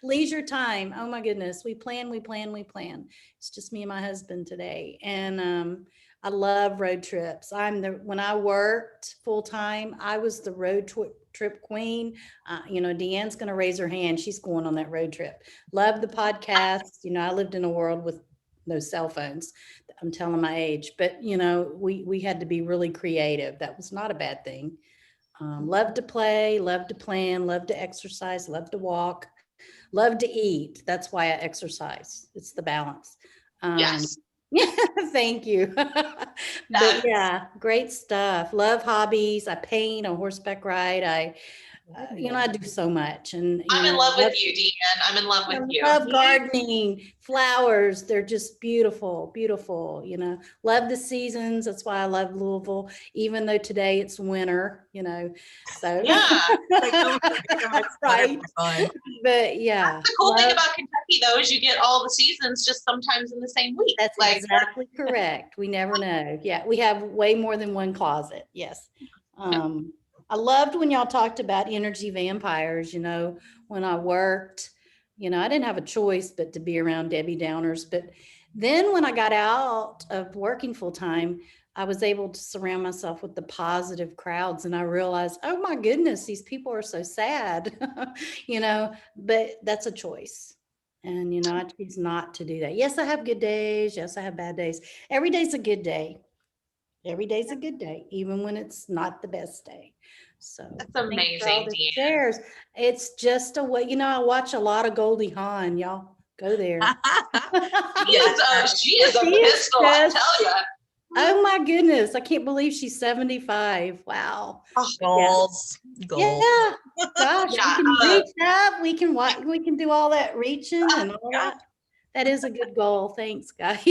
Leisure time. Oh my goodness. We plan. It's just me and my husband today. And I love road trips. When I worked full time, I was the road trip queen. Deanne's going to raise her hand. She's going on that road trip. Love the podcast. I lived in a world with no cell phones. I'm telling my age, but we had to be really creative. That was not a bad thing. Love to play, love to plan, love to exercise, love to walk. Love to eat. That's why I exercise. It's the balance. Yes. Yeah, thank you. But yeah, great stuff. Love hobbies. I paint, I horseback ride. I do so much. And, I'm in love with you, Deanne. I'm in love I with you. love gardening, flowers. They're just beautiful, beautiful. Love the seasons. That's why I love Louisville, even though today it's winter, so. Yeah. Like, oh, Right. fun. But yeah. The cool thing about Kentucky, though, is you get all the seasons just sometimes in the same week. That's exactly correct. We never know. Yeah, we have way more than one closet. Yes. I loved when y'all talked about energy vampires, when I worked, I didn't have a choice but to be around Debbie Downers. But then when I got out of working full time, I was able to surround myself with the positive crowds. And I realized, oh my goodness, these people are so sad, but that's a choice. And, I choose not to do that. Yes, I have good days. Yes, I have bad days. Every day's a good day. Every day's a good day, even when it's not the best day. So That's thanks for all amazing, the Deanne. shares. It's just a way, I watch a lot of Goldie Hawn. Y'all go there. She is a pistol, I tell you. Oh my goodness. I can't believe she's 75. Wow. Goals. Yeah. Gosh, Yeah, we can reach up. We can do all that reaching and all yeah. that. That is a good goal. Thanks, guys.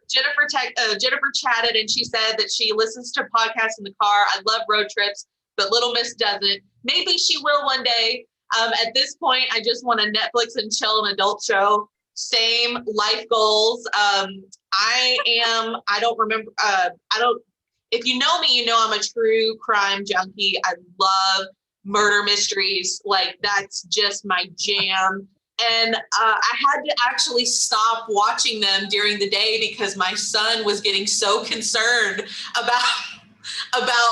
Jennifer chatted and she said that she listens to podcasts in the car. I love road trips, but Little Miss doesn't. Maybe she will one day. At this point, I just want to Netflix and chill an adult show. Same life goals. If you know me, you know I'm a true crime junkie. I love murder mysteries. Like, that's just my jam. And I had to actually stop watching them during the day because my son was getting so concerned about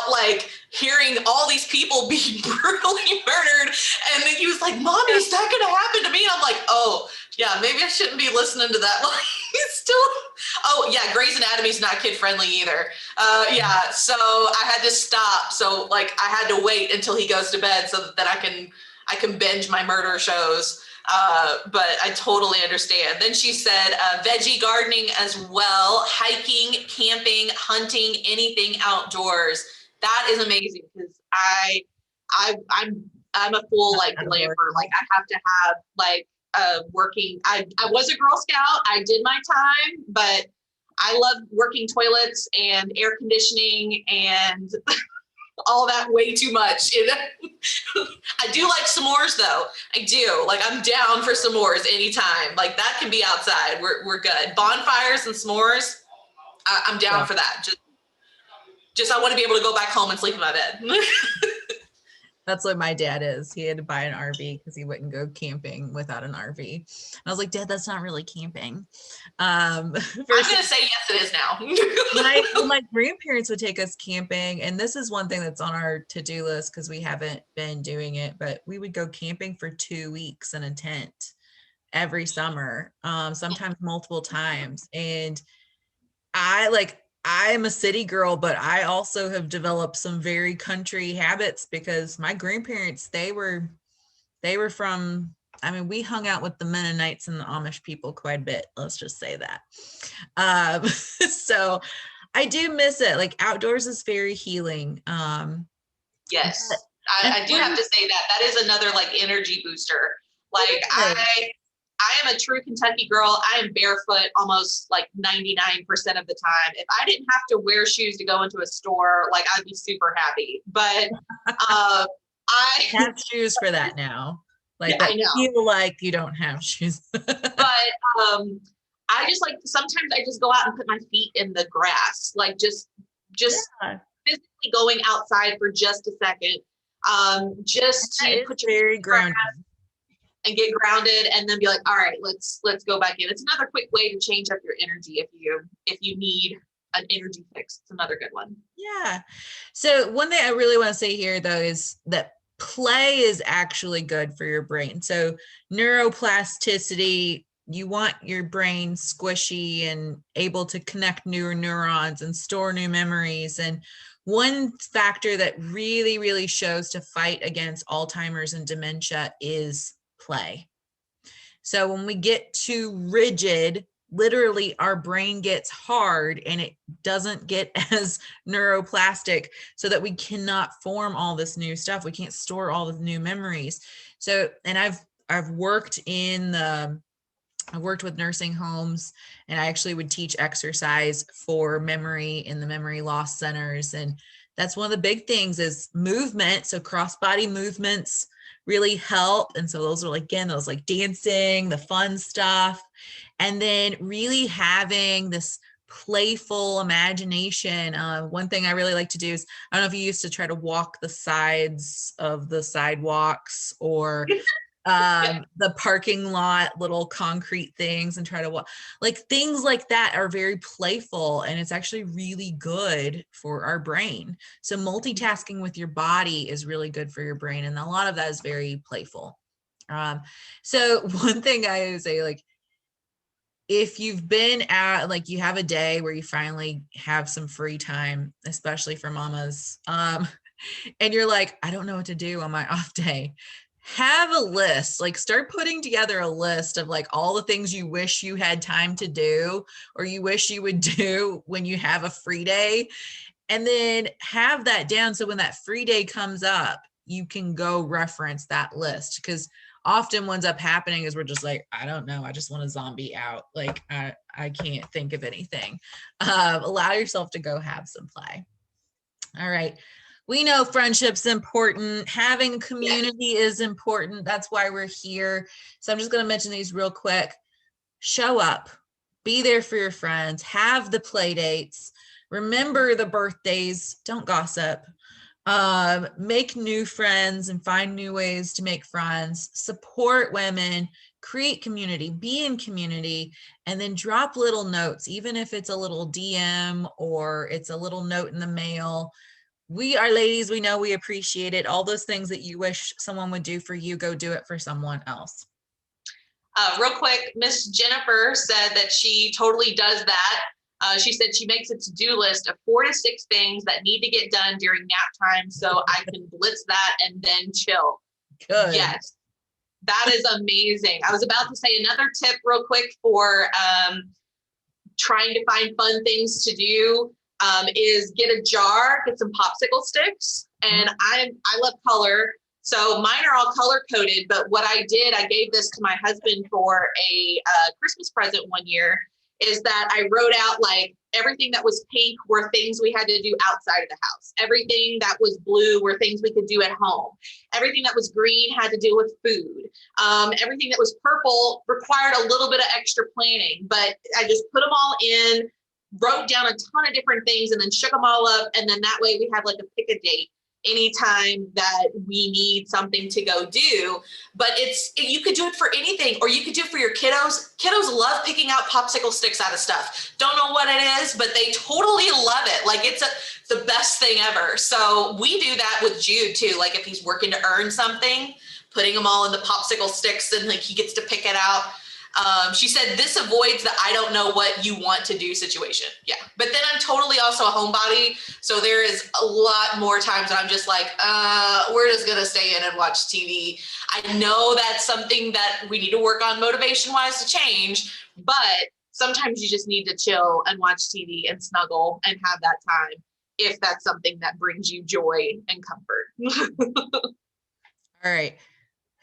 like hearing all these people be brutally murdered. And then he was like, Mommy, is that going to happen to me? And I'm like, oh, yeah, maybe I shouldn't be listening to that. Like, oh, yeah, Grey's Anatomy is not kid friendly either. Yeah, so I had to stop. So like I had to wait until he goes to bed so that I can binge my murder shows. But I totally understand. Then she said veggie gardening as well, hiking, camping, hunting, anything outdoors. That is amazing because I'm a full like glamper. Like I have to have like working. I was a Girl Scout. I did my time, but I love working toilets and air conditioning and all that way too much. I do like s'mores though. I do. Like I'm down for s'mores anytime. Like that can be outside. We're good. Bonfires and s'mores. I'm down for that. Just I want to be able to go back home and sleep in my bed. That's what my dad is. He had to buy an RV because he wouldn't go camping without an RV. And I was like, Dad, that's not really camping. I'm going to say yes, it is now. my grandparents would take us camping. And this is one thing that's on our to-do list because we haven't been doing it, but we would go camping for 2 weeks in a tent every summer, sometimes multiple times. And I'm a city girl, but I also have developed some very country habits because my grandparents, they were from, we hung out with the Mennonites and the Amish people quite a bit. Let's just say that. So I do miss it. Like outdoors is very healing. Yes, I do have to say that. That is another like energy booster. Like I am a true Kentucky girl. I am barefoot almost like 99% of the time. If I didn't have to wear shoes to go into a store, like I'd be super happy. But I have shoes for that now. Like I know. Feel like you don't have shoes. But I just like sometimes I just go out and put my feet in the grass, like just physically going outside for just a second. Just to put your very grounded. And get grounded and then be like, all right, let's go back in. It's another quick way to change up your energy if you need an energy fix. It's another good one. Yeah. So one thing I really want to say here though is that play is actually good for your brain. So neuroplasticity, you want your brain squishy and able to connect new neurons and store new memories. And one factor that really, really shows to fight against Alzheimer's and dementia is play. So when we get too rigid, literally our brain gets hard and it doesn't get as neuroplastic, so that we cannot form all this new stuff. We can't store all the new memories. So, and I've worked I worked with nursing homes, and I actually would teach exercise for memory in the memory loss centers. And that's one of the big things is movement. So cross body movements really help. And so those are like, again, those like dancing, the fun stuff. And then really having this playful imagination. One thing I really like to do is, I don't know if you used to try to walk the sides of the sidewalks or the parking lot, little concrete things, and try to walk, like things like that are very playful, and it's actually really good for our brain. So multitasking with your body is really good for your brain, and a lot of that is very playful. So one thing I would say, like, if you've been at, like, you have a day where you finally have some free time, especially for mamas, and you're like, I don't know what to do on my off day, have a list. Like, start putting together a list of like all the things you wish you had time to do, or you wish you would do when you have a free day, and then have that down, so when that free day comes up, you can go reference that list. Because often what ends up happening is we're just like, I don't know, I just want to zombie out, like I can't think of anything. Allow yourself to go have some play. All right. We know friendship's important. Having community is important. That's why we're here. So I'm just going to mention these real quick. Show up, be there for your friends, have the play dates, remember the birthdays, don't gossip, make new friends and find new ways to make friends, support women, create community, be in community, and then drop little notes, even if it's a little DM or it's a little note in the mail. We are ladies, we know we appreciate it. All those things that you wish someone would do for you, go do it for someone else. Real quick, Miss Jennifer said that she totally does that. She said she makes a to-do list of 4 to 6 things that need to get done during nap time, so I can blitz that and then chill. Good. Yes, that is amazing. I was about to say another tip real quick for trying to find fun things to do is get a jar, get some popsicle sticks, and I love color. So mine are all color coded, but what I did, I gave this to my husband for a Christmas present one year, is that I wrote out like everything that was pink were things we had to do outside of the house. Everything that was blue were things we could do at home. Everything that was green had to do with food. Everything that was purple required a little bit of extra planning, but I just put them all in, wrote down a ton of different things, and then shook them all up. And then that way we have like a pick a date anytime that we need something to go do. But you could do it for anything, or you could do it for your kiddos. Kiddos love picking out popsicle sticks out of stuff. Don't know what it is, but they totally love it. Like, it's the best thing ever. So we do that with Jude too. Like, if he's working to earn something, putting them all in the popsicle sticks, and like he gets to pick it out. She said this avoids the I don't know what you want to do situation. Yeah. But then I'm totally also a homebody. So there is a lot more times that I'm just like, we're just going to stay in and watch TV. I know that's something that we need to work on motivation wise to change, but sometimes you just need to chill and watch TV and snuggle and have that time, if that's something that brings you joy and comfort. All right.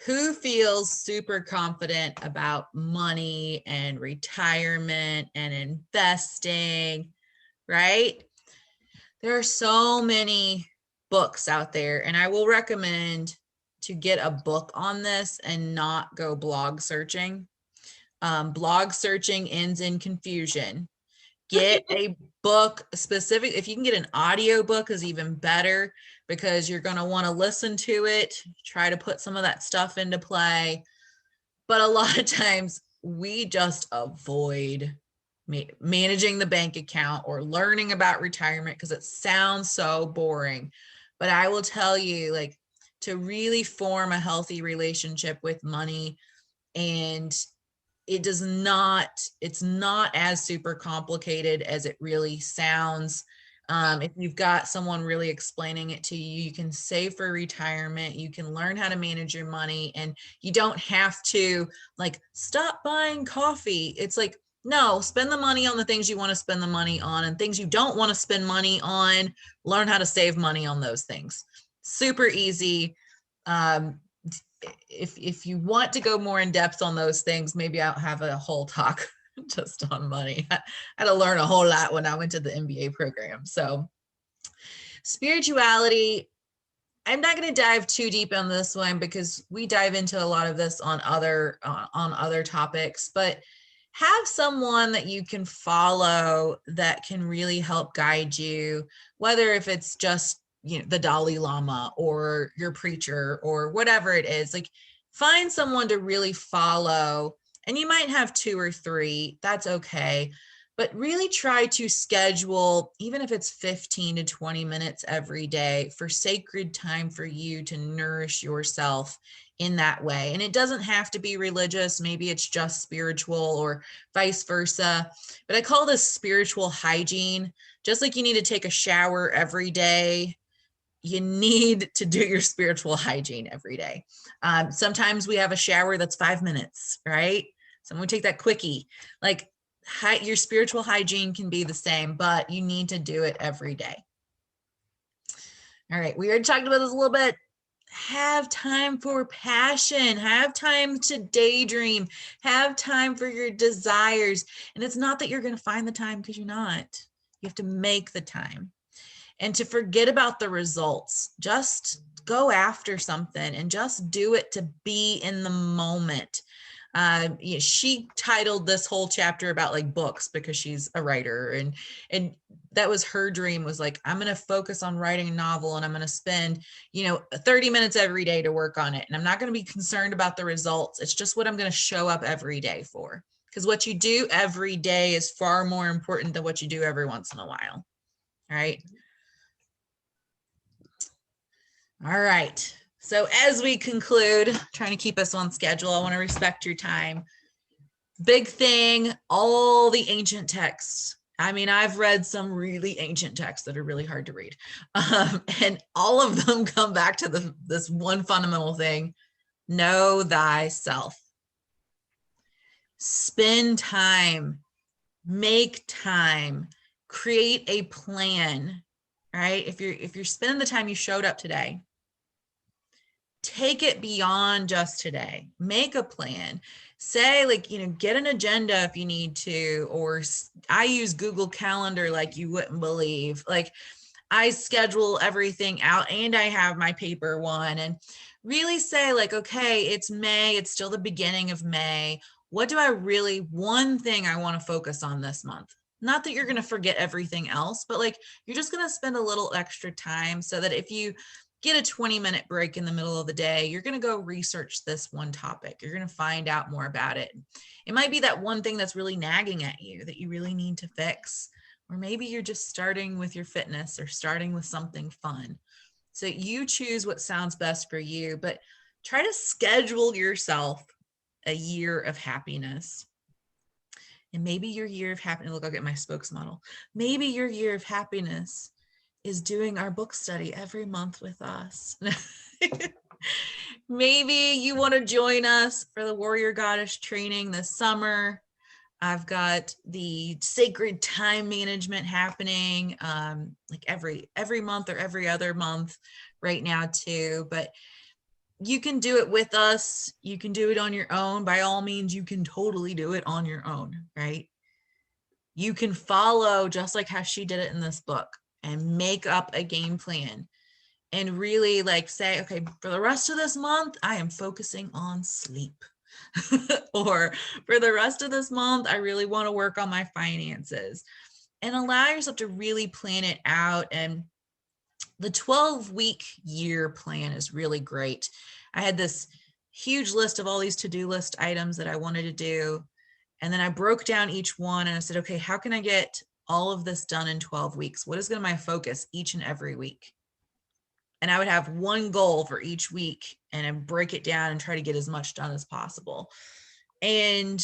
Who feels super confident about money and retirement and investing, right? There are so many books out there, and I will recommend to get a book on this and not go blog searching. Blog searching ends in confusion. Get a book specific. If you can get an audio book is even better, because you're going to want to listen to it, try to put some of that stuff into play. But a lot of times we just avoid managing the bank account or learning about retirement because it sounds so boring. But I will tell you, like, to really form a healthy relationship with money, and it's not as super complicated as it really sounds. If you've got someone really explaining it to you, you can save for retirement, you can learn how to manage your money, and you don't have to like stop buying coffee. It's like, no, spend the money on the things you want to spend the money on, and things you don't want to spend money on, learn how to save money on those things. Super easy. If you want to go more in depth on those things, maybe I'll have a whole talk just on money. I had to learn a whole lot when I went to the MBA program. So spirituality, I'm not going to dive too deep on this one because we dive into a lot of this on other topics, but have someone that you can follow that can really help guide you, whether if it's just, you know, the Dalai Lama or your preacher or whatever it is. Like, find someone to really follow, and you might have 2 or 3, that's okay, but really try to schedule, even if it's 15 to 20 minutes every day, for sacred time for you to nourish yourself in that way. And it doesn't have to be religious. Maybe it's just spiritual or vice versa. But I call this spiritual hygiene. Just like you need to take a shower every day, you need to do your spiritual hygiene every day. Sometimes we have a shower that's 5 minutes, right? Someone take that quickie. Like, your spiritual hygiene can be the same, but you need to do it every day. All right, we already talked about this a little bit. Have time for passion, have time to daydream, have time for your desires. And it's not that you're going to find the time, because you're not. You have to make the time. And to forget about the results, just go after something and just do it to be in the moment. She titled this whole chapter about like books because she's a writer, and that was her dream, was like, I'm going to focus on writing a novel, and I'm going to spend, 30 minutes every day to work on it. And I'm not going to be concerned about the results. It's just what I'm going to show up every day for. Because what you do every day is far more important than what you do every once in a while. All right. All right. So as we conclude, trying to keep us on schedule, I want to respect your time. Big thing, all the ancient texts. I mean, I've read some really ancient texts that are really hard to read. And all of them come back to this one fundamental thing: know thyself. Spend time, make time, create a plan, right? If you're spending the time you showed up today, take it beyond just today. Make a plan. Say, like, get an agenda if you need to, or I use Google Calendar like you wouldn't believe. Like, I schedule everything out, and I have my paper one, and really say, like, okay, it's May, it's still the beginning of May. What do one thing I want to focus on this month? Not that you're going to forget everything else, but like, you're just going to spend a little extra time so that if you get a 20-minute break in the middle of the day, you're going to go research this one topic. You're going to find out more about it. It might be that one thing that's really nagging at you that you really need to fix. Or maybe you're just starting with your fitness or starting with something fun. So you choose what sounds best for you, but try to schedule yourself a year of happiness. And maybe your year of happiness, look, I'll get my spokesmodel. Maybe your year of happiness is doing our book study every month with us. Maybe you want to join us for the Warrior Goddess training this summer. I've got the sacred time management happening like every month or every other month right now too. But you can do it with us. You can do it on your own. By all means, you can totally do it on your own, right? You can follow just like how she did it in this book and make up a game plan and really like say, okay, for the rest of this month, I am focusing on sleep. Or for the rest of this month, I really want to work on my finances, and allow yourself to really plan it out. And the 12-week year plan is really great. I had this huge list of all these to-do list items that I wanted to do. And then I broke down each one and I said, okay, how can I get all of this done in 12 weeks? What is going to be my focus each and every week? And I would have one goal for each week and I break it down and try to get as much done as possible. And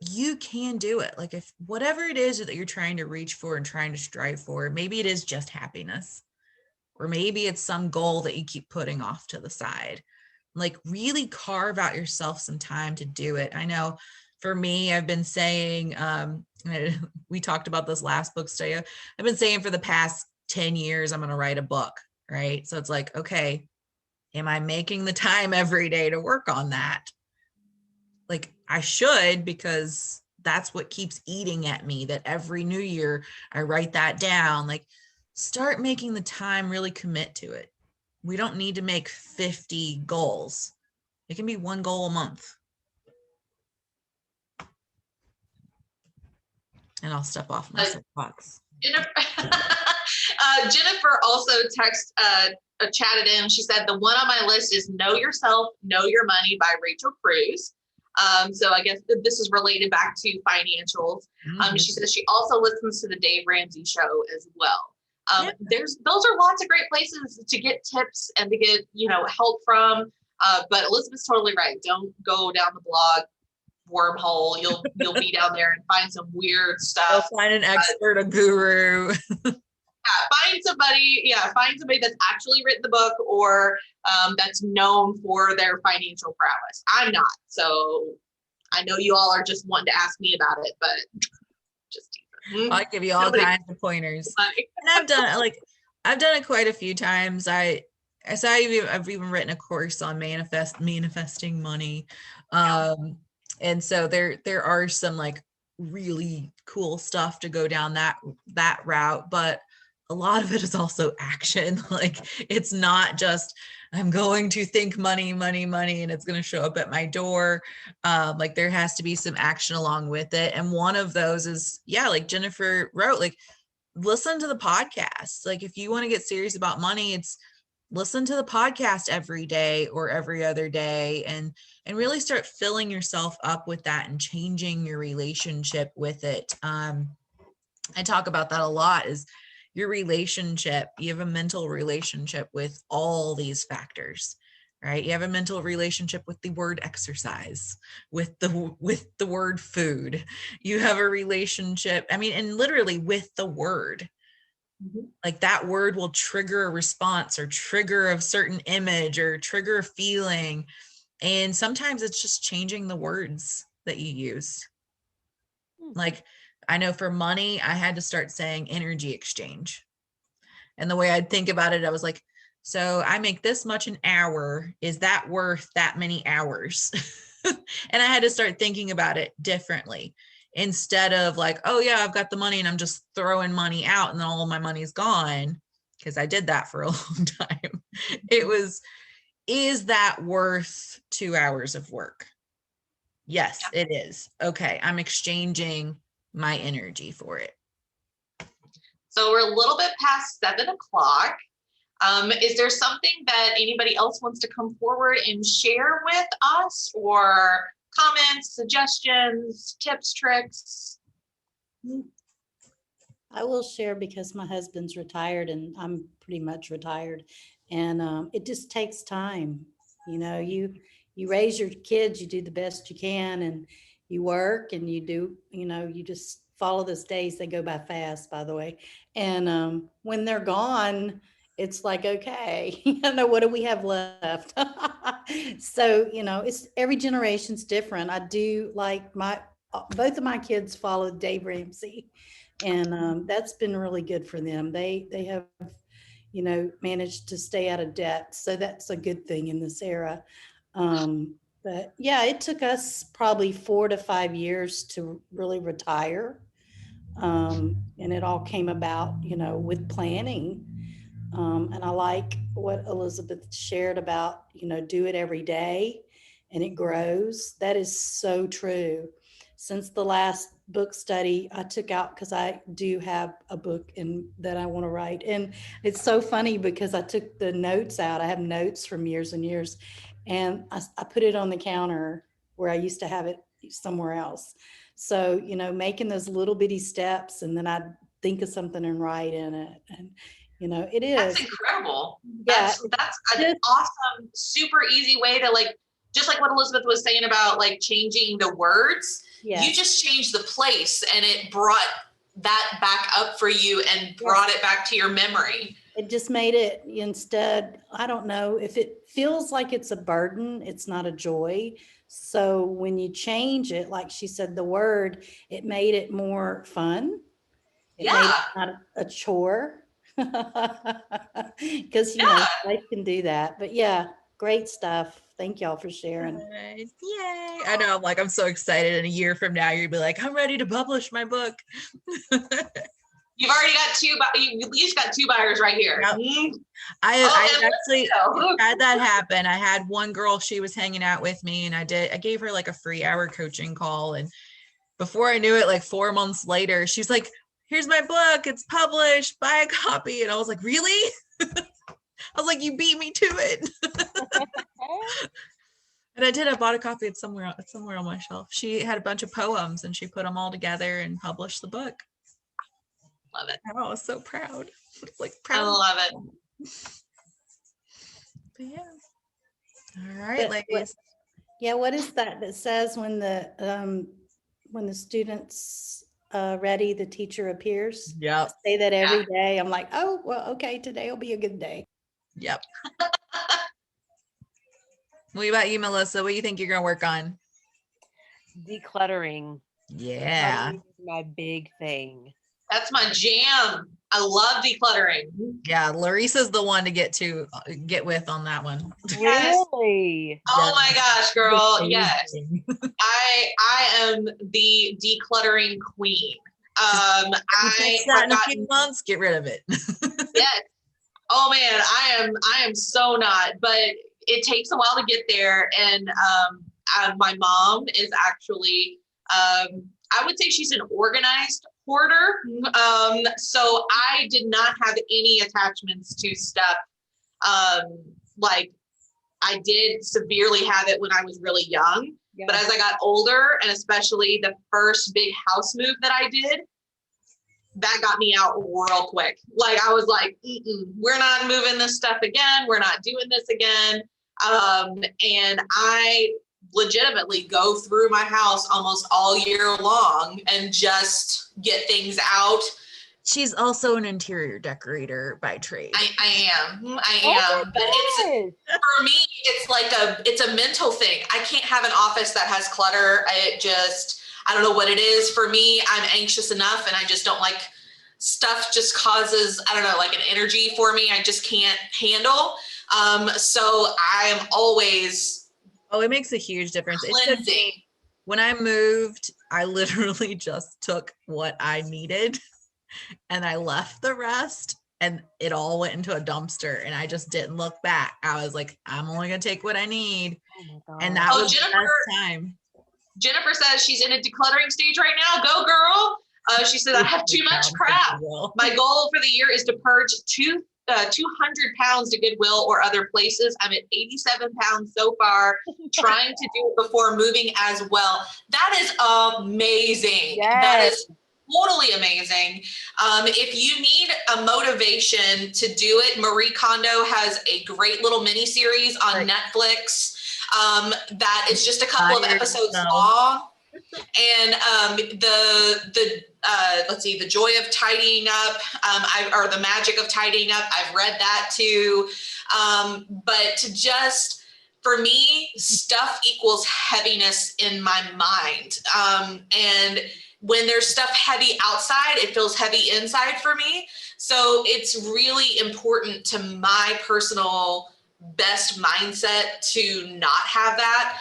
you can do it. Like if whatever it is that you're trying to reach for and trying to strive for, maybe it is just happiness, or maybe it's some goal that you keep putting off to the side. Like really carve out yourself some time to do it. I know for me, I've been saying, we talked about this last book study. I've been saying for the past 10 years, I'm going to write a book, right? So it's like, okay, am I making the time every day to work on that? Like I should, because that's what keeps eating at me, that every new year I write that down. Like start making the time, really commit to it. We don't need to make 50 goals. It can be one goal a month. And I'll step off my soapbox. Jennifer, Jennifer also chatted in. She said, the one on my list is Know Yourself, Know Your Money by Rachel Cruz. So I guess this is related back to financials. She says she also listens to the Dave Ramsey show as well. Those are lots of great places to get tips and to get, help from. But Elizabeth's totally right. Don't go down the blog wormhole. You'll be down there and find some weird stuff. Find an expert, a guru. Find somebody that's actually written the book or that's known for their financial prowess. I'm not, so I know you all are just wanting to ask me about it, but just I'll give you all kinds of pointers. And I've done it quite a few times. I've even written a course on manifesting money. And so there are some like really cool stuff to go down that route, but a lot of it is also action. Like it's not just I'm going to think money and it's going to show up at my door. Like there has to be some action along with it. And one of those is, like Jennifer wrote, like listen to the podcast. Like if you want to get serious about money, it's listen to the podcast every day or every other day and really start filling yourself up with that and changing your relationship with it. I talk about that a lot is your relationship. You have a mental relationship with all these factors, right? You have a mental relationship with the word exercise, with the word food. You have a relationship, and literally with the word. Like that word will trigger a response or trigger a certain image or trigger a feeling. And sometimes it's just changing the words that you use. Like I know for money, I had to start saying energy exchange. And the way I'd think about it, I was like, so I make this much an hour. Is that worth that many hours? And I had to start thinking about it differently. Instead of like, oh yeah, I've got the money and I'm just throwing money out and then all of my money's gone, because I did that for a long time. It was, is that worth 2 hours of work? Yes, it is. Okay, I'm exchanging my energy for it. So we're a little bit past 7 o'clock. Is there something that anybody else wants to come forward and share with us, or comments, suggestions, tips, tricks? I will share because my husband's retired and I'm pretty much retired, and it just takes time. You raise your kids, you do the best you can, and you work and you do, you just follow those days. They go by fast, by the way. And when they're gone, it's like, okay, what do we have left? So, it's every generation's different. I do like both of my kids followed Dave Ramsey, and that's been really good for them. They have, managed to stay out of debt. So that's a good thing in this era. But yeah, it took us probably 4 to 5 years to really retire. And it all came about, with planning. And I like what Elizabeth shared about, do it every day and it grows. That is so true. Since the last book study I took out, because I do have a book that I want to write. And it's so funny because I took the notes out. I have notes from years and years. And I put it on the counter where I used to have it somewhere else. So, making those little bitty steps, and then I'd think of something and write in it. And, it is. That's incredible. Yeah, that's an awesome, super easy way to just like what Elizabeth was saying about like changing the words, you just changed the place and it brought that back up for you and brought it back to your memory. It just made it, instead, I don't know, if it feels like it's a burden, it's not a joy. So when you change it, like she said, the word, it made it more fun. It made it not a chore. Because, life can do that. But yeah, great stuff. Thank y'all for sharing. Nice. Yay. I know, I'm so excited. And a year from now, you'll be like, I'm ready to publish my book. You've already got you at least got 2 buyers right here. Yep. I actually had that happen. I had one girl, she was hanging out with me, and I gave her like a free hour coaching call. And before I knew it, like 4 months later, she's like, here's my book, it's published, buy a copy. And I was like, really? I was like, you beat me to it. And I bought a copy. It's somewhere on my shelf. She had a bunch of poems and she put them all together and published the book. Love it. I was so proud. I love it. But yeah. All right, ladies. What is that says when the student's ready, the teacher appears? Yep. Say that every day. I'm like, oh, well, okay, today will be a good day. Yep. What about you, Melissa? What do you think you're gonna work on? Decluttering. Yeah. Decluttering is my big thing. That's my jam. I love decluttering. Yeah, Larissa's the one to get with on that one. Really? Oh my gosh, girl. Yes. I am the decluttering queen. I that in a few months, get rid of it. Yes. Oh man, I am so not, but it takes a while to get there. And my mom is actually I would say she's an organized hoarder. So I did not have any attachments to stuff. Like I did severely have it when I was really young, but as I got older, and especially the first big house move that I did, that got me out real quick. Like I was like, we're not moving this stuff again. We're not doing this again. And I legitimately go through my house almost all year long and just get things out. She's also an interior decorator by trade. I am. But it's, for me, it's a mental thing. I can't have an office that has clutter. I don't know what it is. For me, I'm anxious enough and I just don't like stuff just causes, I don't know, like an energy for me. I just can't handle. So I am always. Oh, it makes a huge difference. Cleansing. When I moved, I literally just took what I needed and I left the rest and it all went into a dumpster and I just didn't look back. I was like, I'm only going to take what I need. Oh and that was Jennifer, the best time. Jennifer says she's in a decluttering stage right now. Go girl. She said, I have too much crap. My goal for the year is to purge 200 pounds to Goodwill or other places. I'm at 87 pounds so far, trying to do it before moving as well. That is amazing. Yes. That is totally amazing. If you need a motivation to do it, Marie Kondo has a great little mini series on Netflix that is just a couple of episodes long. And let's see, The Joy of Tidying Up, or The Magic of Tidying Up. I've read that too. But to just, for me, stuff equals heaviness in my mind. And when there's stuff heavy outside, it feels heavy inside for me. So it's really important to my personal best mindset to not have that.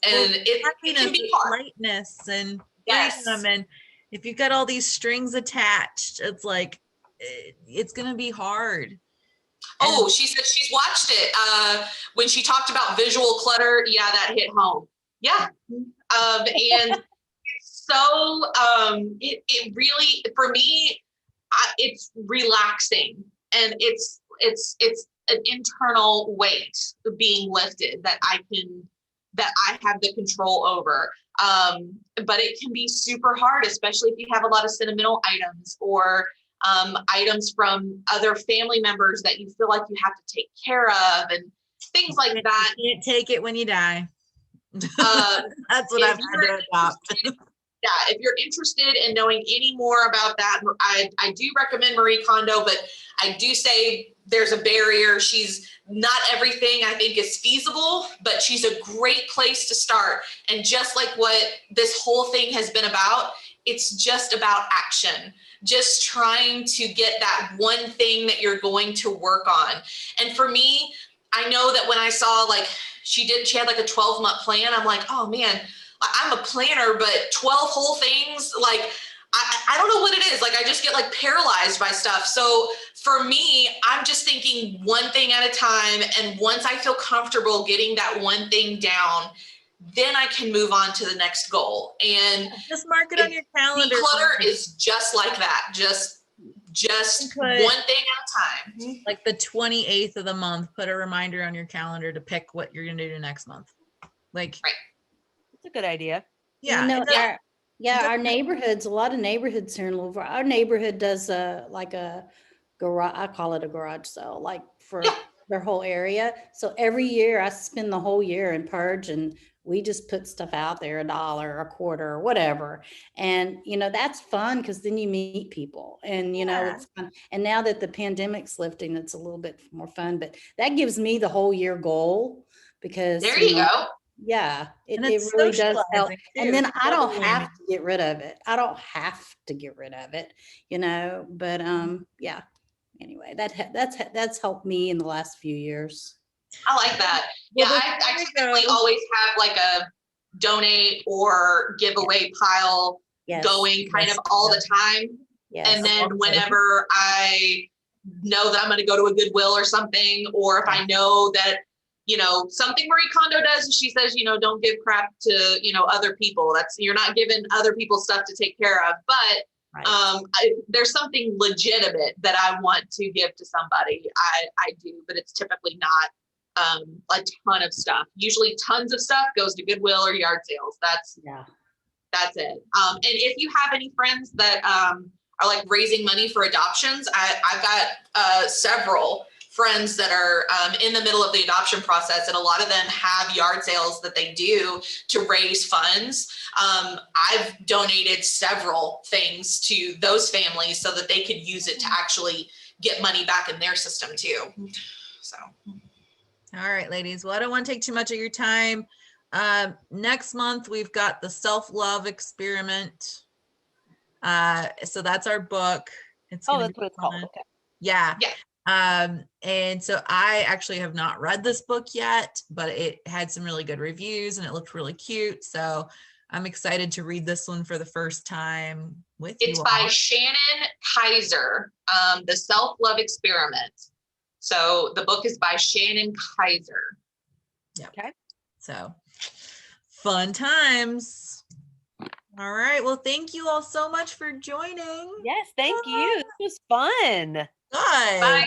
And it can be hard. Lightness and freedom, and if you've got all these strings attached, it's like it's gonna be hard. Oh, she said she's watched it when she talked about visual clutter. Yeah, that hit home. Yeah, and it's so it really, for me, it's relaxing, and it's an internal weight being lifted that I have the control over. But it can be super hard, especially if you have a lot of sentimental items or items from other family members that you feel like you have to take care of. And things like that. You can't take it when you die. Uh, That's what if I've had you're to adopt. if you're interested in knowing any more about that, I do recommend Marie Kondo, but I do say there's a barrier. She's not everything I think is feasible, but she's a great place to start. And just like what this whole thing has been about, it's just about action, just trying to get that one thing that you're going to work on. And for me, I know that when I saw like she had like a 12-month plan, I'm like, oh man, I'm a planner, but 12 whole things, like, I don't know what it is. Like, I just get like paralyzed by stuff. So for me, I'm just thinking one thing at a time. And once I feel comfortable getting that one thing down, then I can move on to the next goal. And Just mark it on your calendar. declutter is just like that. Just Put- one thing at a time. Like the 28th of the month, put a reminder on your calendar to pick what you're going to do next month. Like, Right. That's a good idea. yeah. You know, and that- our neighborhoods, a lot of neighborhoods here in Louisville, our neighborhood does like a garage, I call it a garage sale, like for Yeah. their whole area. So every year I spend the whole year in purge, and we just put stuff out there, $1, a quarter, or whatever. And, you know, that's fun because then you meet people and, you know, Yeah. it's fun. And now that the pandemic's lifting, it's a little bit more fun, but that gives me the whole year goal because There you go. yeah, And it it's really does help. socializing, And too. then It's I don't double have whammy. to get rid of it. I don't have to get rid of it, you know, but yeah. Anyway, that's helped me in the last few years. I like that. Well, Yeah, before I we typically go- always have like a donate or giveaway pile Yes. going kind Yes. of all the time. Yes. And then Okay. whenever I know that I'm going to go to a Goodwill or something, or if I know that, you know, something Marie Kondo does, is she says, you know, don't give crap to, you know, other people. You're not giving other people stuff to take care of. But Right. there's something legitimate that I want to give to somebody. I do, but it's typically not a ton of stuff. Usually tons of stuff goes to Goodwill or yard sales. That's it. And if you have any friends that are like raising money for adoptions, I've got several friends that are in the middle of the adoption process, and a lot of them have yard sales that they do to raise funds. I've donated several things to those families so that they could use it to actually get money back in their system too. So. All right, ladies. Well, I don't want to take too much of your time. Next month, we've got the self-love experiment. So that's our book. It's Oh, gonna that's be what it's called. fun. Okay. Yeah. Yeah. And so I actually have not read this book yet, but it had some really good reviews and it looked really cute. So I'm excited to read this one for the first time with you. It's by all. Shannon Kaiser, The Self-Love Experiment. So the book is by Shannon Kaiser. Yeah. Okay. So fun times. All right. Well, thank you all so much for joining. Yes, thank you. This was fun. Good. Bye,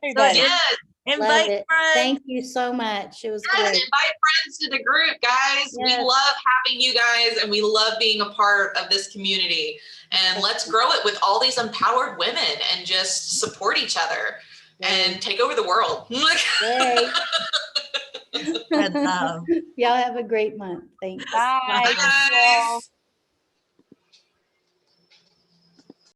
Everybody. Yes, Invite Love it. friends. Thank you so much. It was yes, great. invite friends to the group, guys. We Yes. love having you guys, and we love being a part of this community. And let's grow it with all these empowered women and just support each other and take over the world. Yay. Heads up. Y'all have a great month. Thanks. Bye. Bye, guys.